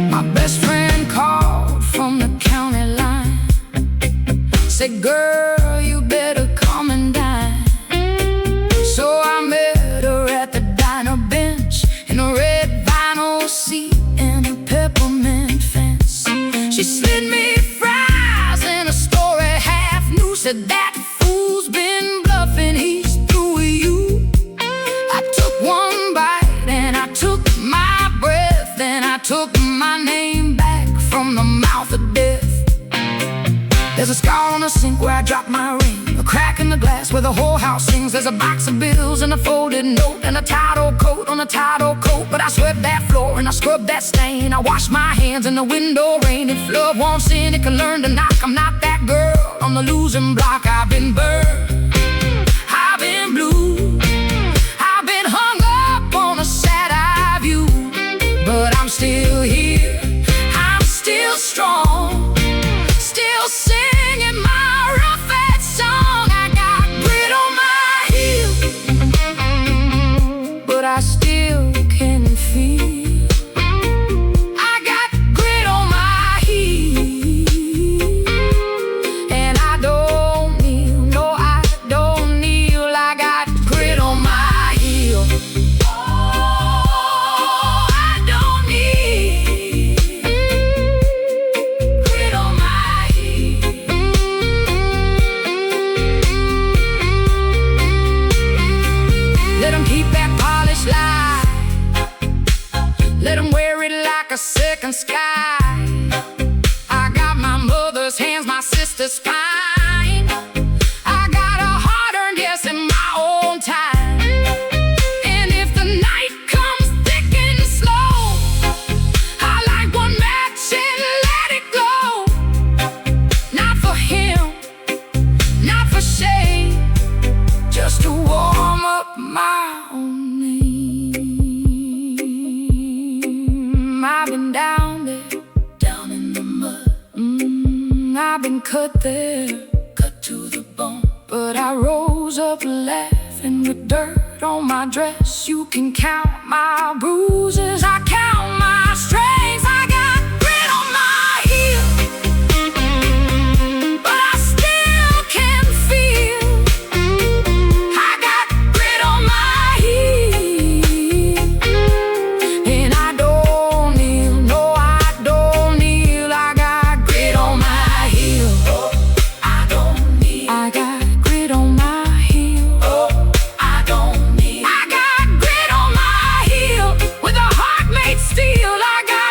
My best friend called from the county line, said, girl, you better come and dine. So I met her at the diner bench, in a red vinyl seat and a peppermint fence. She slid me fries and a story half new, said that fool's been bluffing, he's through with you. I took one bite and I took my breath, then I took my name back from the mouth of death. There's a scar on the sink where I dropped my ring, a crack in the glass where the whole house sings. There's a box of bills and a folded note and a tired old coat on a tired old coat. But I swept that floor and I scrubbed that stain. I washed my hands in the window rain. If love wants in, it can learn to knock. I'm not that girl on the losing block. I've been burned, I've been blue, I've been hung up on a sad-eye view, but I'm still here, I'm still strong, still singing my rough-edged song. I got grit on my heel, but I still can feel. I got grit on my heel, and I don't kneel, no I don't kneel. I got grit on my heel. Oh, I don't kneel, grit on my heel. Let 'em keep that polished lie, let 'em wear it like a second sky. I got my mother's hands, my sister's spine. I got a hard-earned yes in my own time. And if the night comes thick and slow, I light one match and let it go. Not for him, not for shame, just to warm up my own name. I've been down there, down in the mud. I've been cut there, cut to the bone, but I rose up laughing with dirt on my dress. You can count my bruises, I count my strengths. I got grit on my heel, but I still can feel. I got grit on my heel, and I don't kneel, no I don't kneel. I got grit on my heel. Oh, I don't kneel. I got grit on my heel. Oh, I don't kneel. I got grit on my heel, with a heart made steel. I got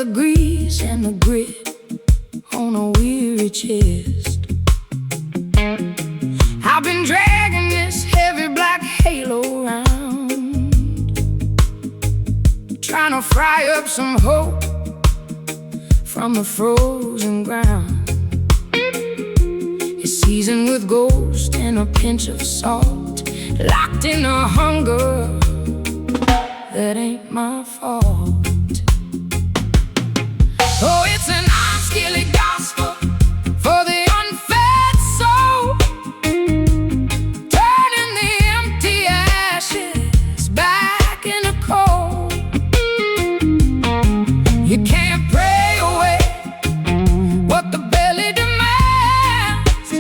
the grease and the grit on a weary chest. I've been dragging this heavy black halo around, trying to fry up some hope from the frozen ground. It's seasoned with ghost and a pinch of salt, locked in a hunger that ain't my fault. Oh, it's an Skillet gospel for the unfed soul, turning the empty ashes back into coal. You can't pray away what the belly demands,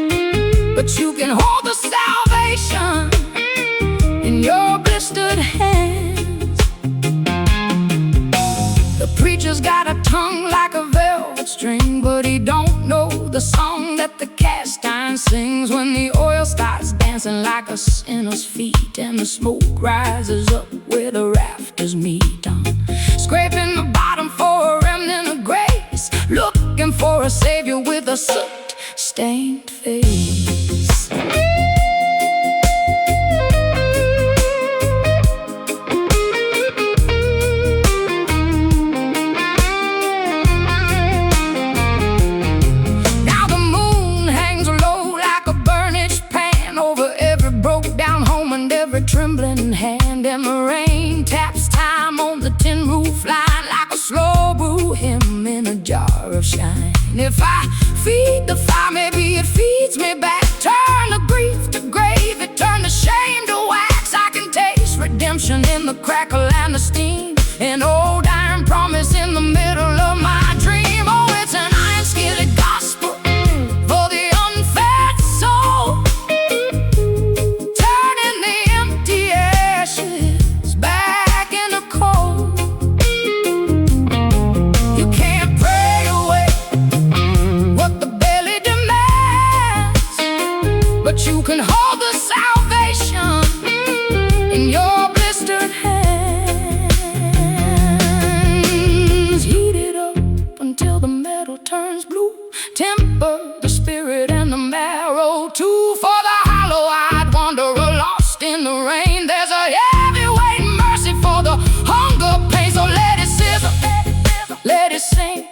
but you can hold the salvation in your blistered hands. The preacher's got a tongue like a velvet string, but he don't know the song that the cast iron sings. When the oil starts dancing like a sinner's feet, and the smoke rises up where the rafters meet. I'm scraping the bottom for a remnant of grace, looking for a savior with a soot-stained face. Trembling hand, and the rain taps time on the tin roof line like a slow brew hymn in a jar of shine. If I feed the fire, maybe it feeds me back. Turn the grief to gravy, turn the shame to wax. I can taste redemption in the crackle and the steam, an old iron promise in the middle of my dream. Oh, it's an iron skillet gospel for the unfed soul, but you can hold the salvation in your blistered hands. Heat it up until the metal turns blue, temper the spirit and the marrow too. For the hollow-eyed wanderer lost in the rain, there's a heavyweight mercy for the hunger pain. So let it sizzle, let it sing,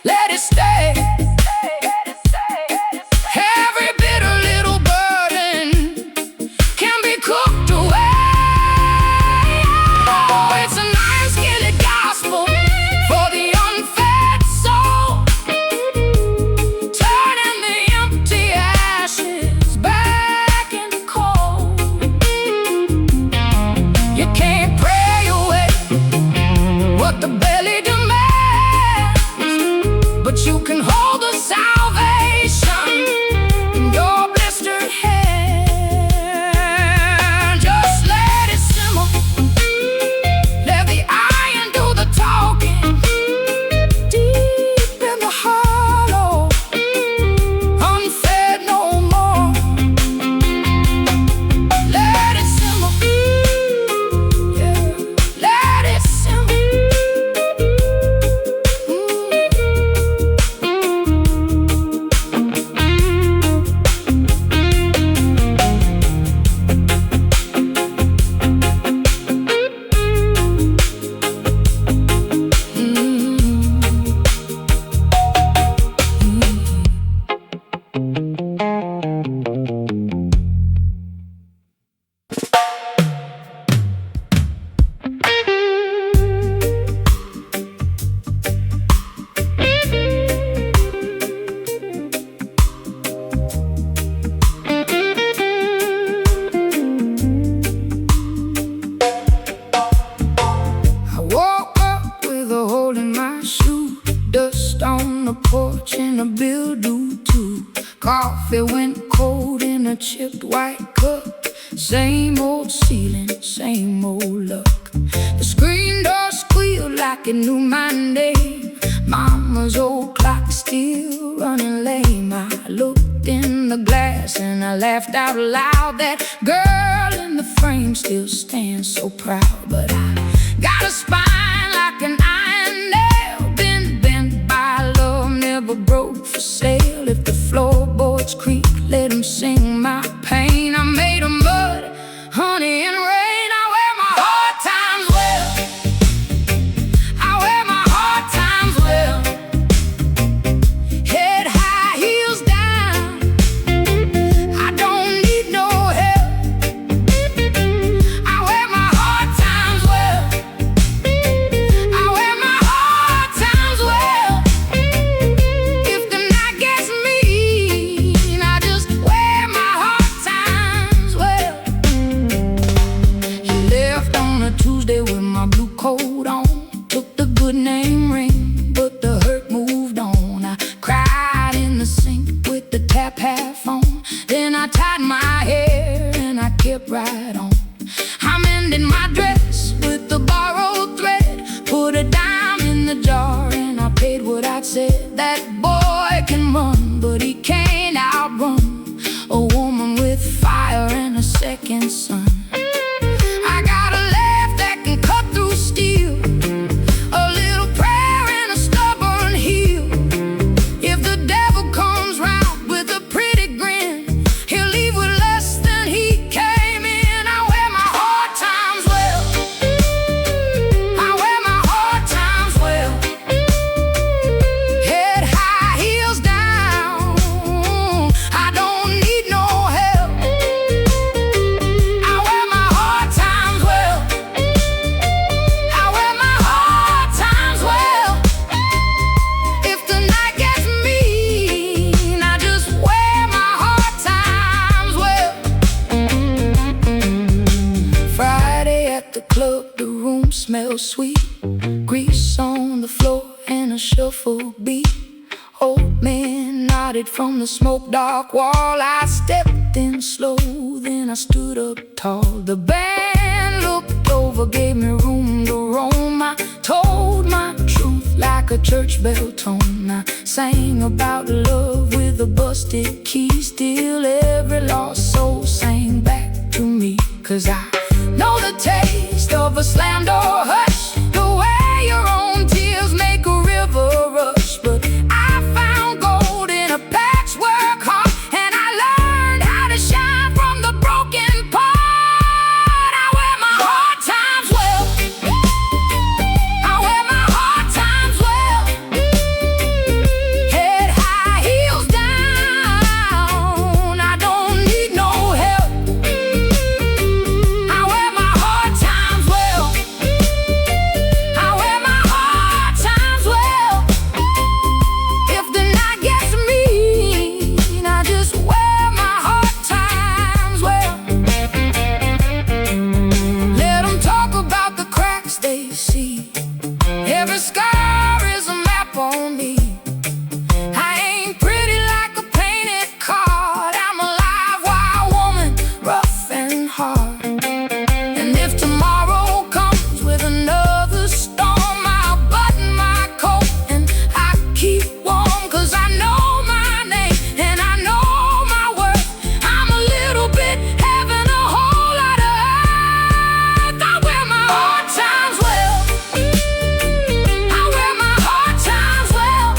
let it stay. But you can hold the salvation in your blistered hand. Just let it simmer, let the iron do the talking. Deep in the hollow, unfed no more. Let it simmer, yeah, let it simmer. porch in a build-do too. Coffee went cold in a chipped white cup. Same old ceiling, same old luck. The screen door squealed like it knew my name. Mama's old clock still running lame. I looked in the glass and I laughed out loud. That girl in the frame still stands so proud. But I got a spine like an iron nail, for sale. If the floorboards creak, let them sing my pain. I made of mud, honey, and rain. I wear my hard times well. I wear my hard times well. Head high, heels down. I don't need no help. I wear my hard times well. I wear my hard times well. If the night gets mean, I just wear my hard times well. He left on a Tuesday with my blue coat on. Took the good name ring, but the hurt moved on. I cried in the sink with the tap half on. Then I tied my hair and I kept right on. I mended my dress with the borrowed thread. Put a dime in the jar and I paid what I'd said. That boy can run, but he can't outrun a woman with fire and a second son. I got a laugh that can cut through steel, a little prayer and a stubborn heel. If the devil comes round with a pretty grin, he'll leave with less than he came in. I wear my hard times well. I wear my hard times well. Head high, heels down. I don't need no help. I wear my hard times well. I wear my hard times well. If the night gets mean, I just wear my hard times well. Friday at the club, the room smells sweet. Grease on the floor and a shuffle beat. Old man nodded from the smoke dark wall. I stepped in slow, then I stood up tall. The band looked over, gave me room to roam. I told my truth like a church bell tone. I sang about love with a busted key. Still every lost soul sang back to me. 'Cause I know the taste of a slam door hush, the way your own tears make a river rush. But I found gold in a patchwork heart, and I learned how to shine from the broken part. I wear my hard times well. I wear my hard times well. Head high, heels down. I don't need no help. I wear my hard times well. I wear my hard times well. If the night gets mean, I just wear my hard times well. Let them talk about the cracks they see. Every scar is a map on me. I ain't pretty like a painted card. I'm a live wild woman, rough and hard. And if tomorrow comes with another storm, I'll button my coat and I keep warm. 'Cause I know my name and I know my worth. I'm a little bit heaven, a whole lot of earth. I wear my hard times well. I wear my hard times well.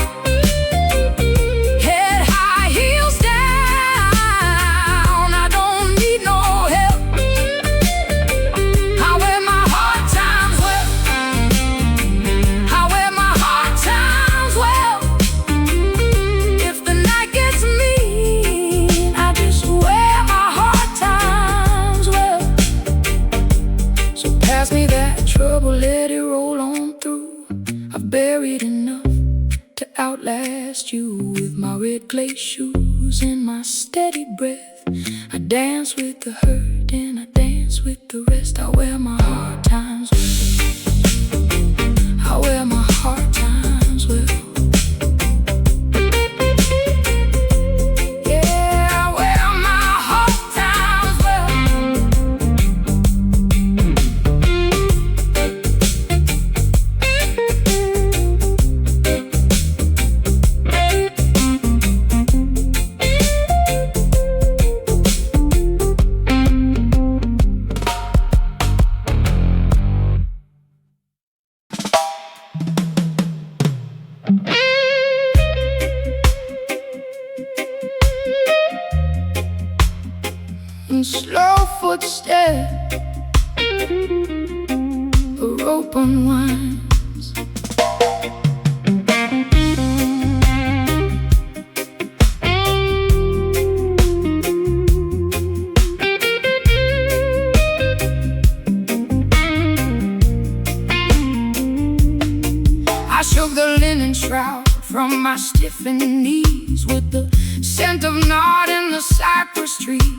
Head high, heels down. I don't need no help. I wear my hard times well. I wear my hard times well. If the night gets mean, I just wear my hard times well. So pass me that trouble, let it roll on through. I've buried enough to outlast you. With my red clay shoes and my steady breath, I dance with the hurt and I dance with the rest. I wear my hard times well. I wear my hard times well. Yeah, I wear my hard times well. and slow footsteps, a rope unwinds. I shook the linen shroud from my stiffened knees with the scent of nard in the cypress trees.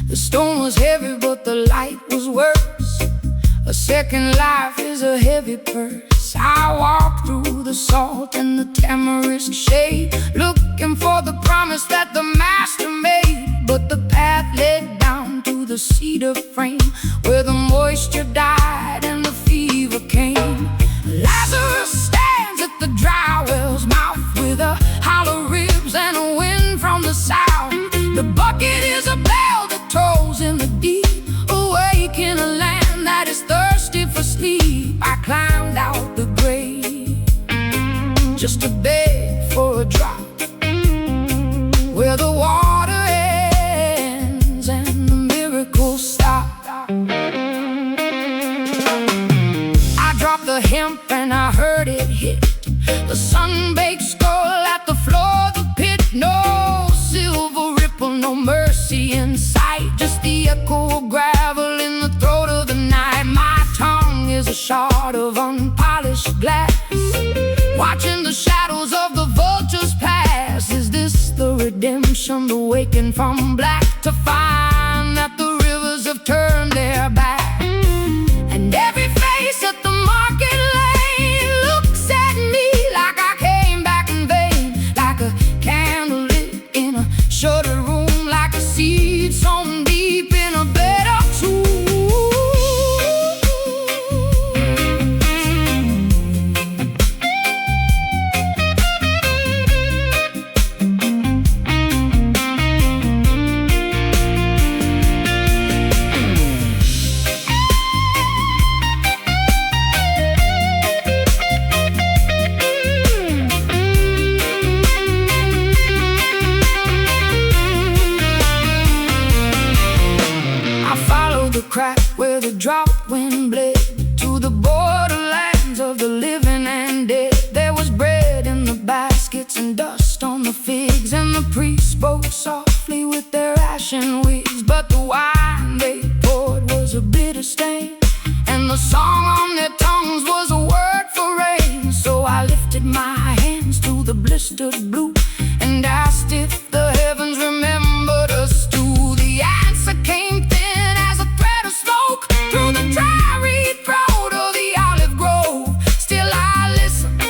The stone was heavy, but the light was worse. A second life is a heavy purse. I walked through the salt and the tamarisk shade, looking for the promise that the master made. But the path led down to the cedar frame, where the moisture died and the fever came. Lazarus stands at the dry well's mouth, with a hollow ribs and a wind from the south. The bucket is a bell that tolls in the deep, awake in a land that is thirsty for sleep. I climbed out the grave just to beg for a drop, where the water ends and the miracles stop. I dropped the hemp and I heard it hit the sun-baked skull at the floor of the pit. No silver ripple, no mercy in sight, just the echo of gravel in the throat of the night. My tongue is a shard of unpolished glass, watching the shadows of the vultures pass. Is this the redemption, the waking from black, to find that the rivers have turned their back? And every face at the market lane looks at me like I came back in vain, like a candle lit in a shuttered room, like a seed sown deep in a bed of truth. Crack where the drought wind bled to the borderlands of the living and dead. There was bread in the baskets and dust on the figs, and the priests spoke softly with their ashen wigs. But the wine they poured was a bitter stain, and the song on their tongues was a word for rain. So I lifted my hands to the blistered blue and asked if the heavens remembered us too. The answer came thin as a thread of smoke through the dry reed throat of the olive grove. Still I listened,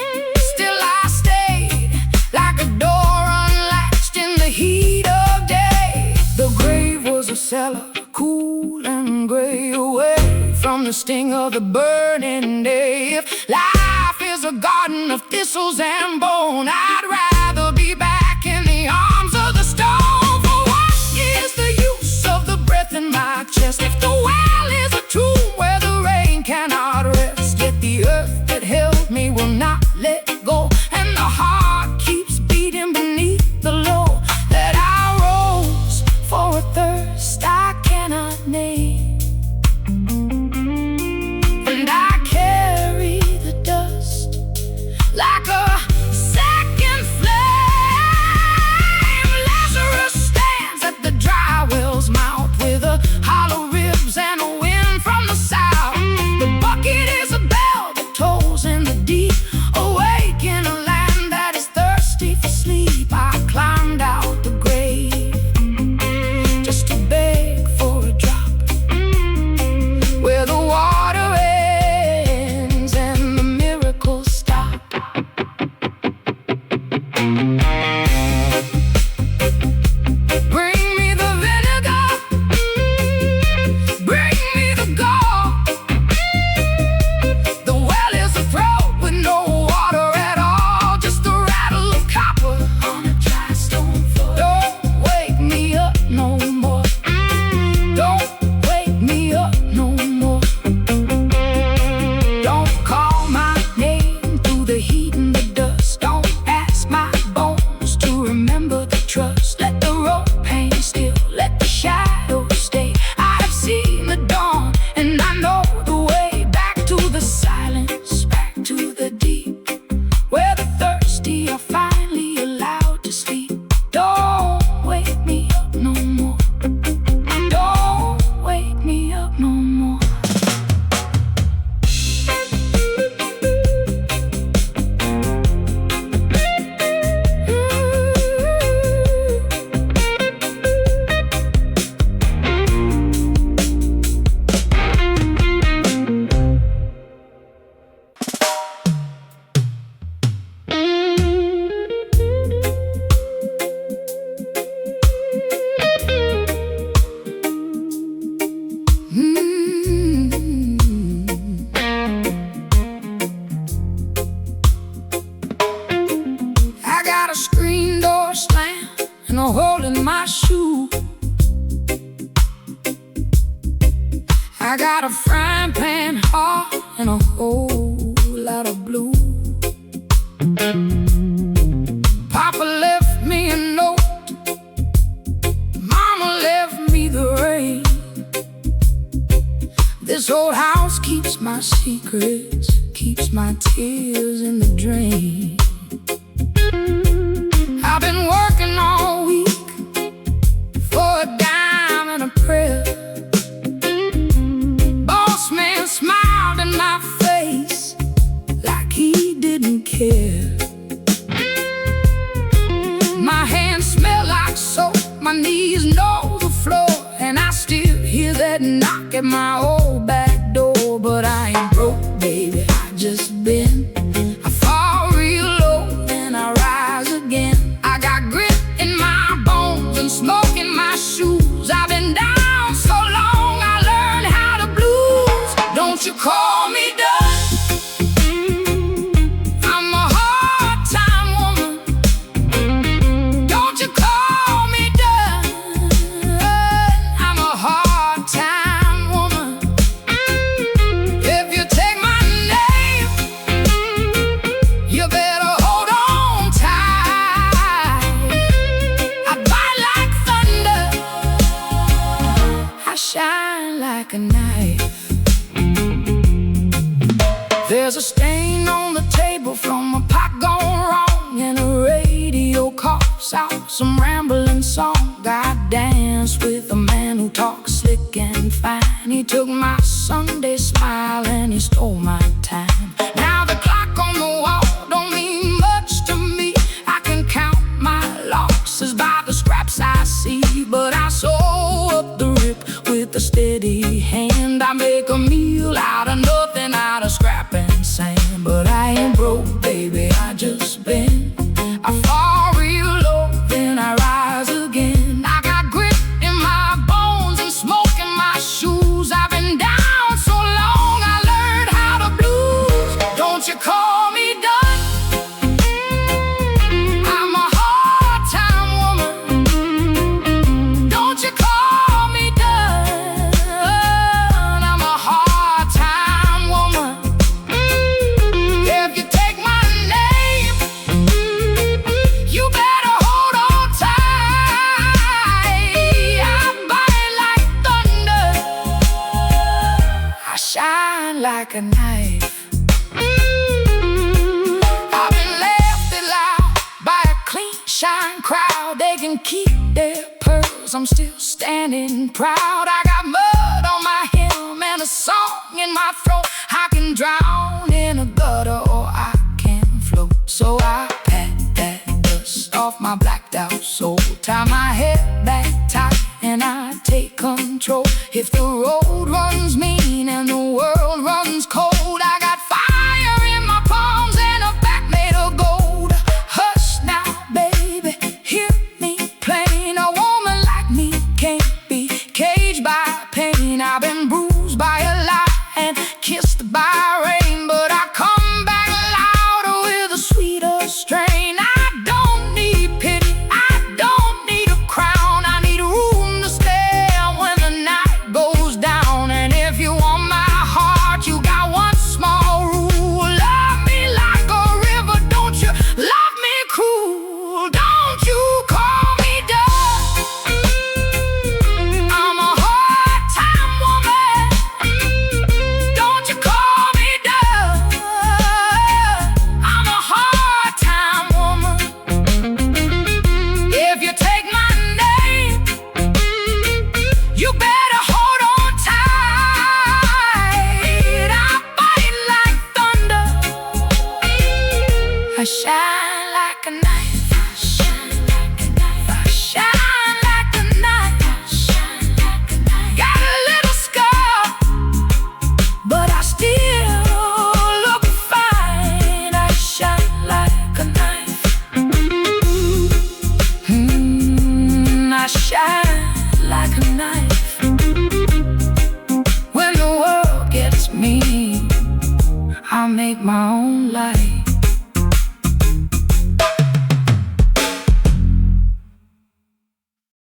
still I stayed, like a door unlatched in the heat of day. The grave was a cellar, cool and gray, away from the sting of the burning day. If life is a garden of thistles and bone, I'd rather be back in the arms of the stone. For what is the use of the breath in my chest if the well is a tomb where the rain cannot rest? Yet the earth that held me will not let go, and the heart keeps beating beneath the low. That I rose for a thirst I cannot name, and I carry the dust like a second flame. and a hole in my shoe. I got a frying pan heart and a whole lot of blue. Papa left me a note, Mama left me the rain. This old house keeps my secrets, keeps my tears in the drain. I've been working all week for a dime and a prayer. Boss man smiled in my face like he didn't care. My hands smell like soap, my knees know the floor, and I still hear that knock at my old back door. But I ain't broke, baby, I just been. I fall real low, then I rise again. I got grit in my bones and smoke in my shoes. I've been down so long, I learned how to blues. Don't you call me done. I'm a hard time woman. Don't you call me done. I'm a hard time woman. If you take my name, you better hold on tight. I bite like thunder, I shine like a knife. There's a stain on the table from a pot gone wrong, and a radio coughs out some rambling song. I danced with a man who talks slick and fine. He took my Sunday smile and he stole my time. Now the clock on the wall don't mean much to me. I can count my losses by the scraps I see, but I sew up the rip with a steady hand. I make a meal out of nothing, out of scrap and sand. But I ain't broke, baby, I just been. I fall real low, then I rise again. I got grit in my bones and smoke in my shoes. I've been down so long, I learned how to blues. Don't you call me done. I'm a hard time woman. Don't you call me done. I'm a hard time woman. If you take my name, you better hold on tight. I bite like thunder, I shine like a knife. I've been left alive by a clean shine crowd. They can keep their pearls, I'm still standing proud. I got mud on my hem and a song in my throat. I can drown in a gutter or I can float. So I pat that dust off my blacked out soul, tie my head back tight and I take control. If the road runs mean and the world runs cold, I got fire in my palms and a back made of gold. Hush now, baby, hear me plain. A woman like me can't be caged by pain. I've been bruised by a lie and kissed by rain, but I come back louder with a sweeter strain. I don't need pity, I don't need a crown. I need room to stay when the night goes down. And if you want my heart, you got one small rule. Love me like a river, don't you love me cruel. Don't you call me done. I'm a hard time woman. Don't you call me done. I'm a hard time woman. If you take my name, you better hold on tight. I bite like thunder, I shine like a knife. I shine like a knife. I shine like a knife. I shine like a knife. Got a little scar, but I still look fine. I shine like a knife. I shine like a knife. When the world gets me, I make my own life.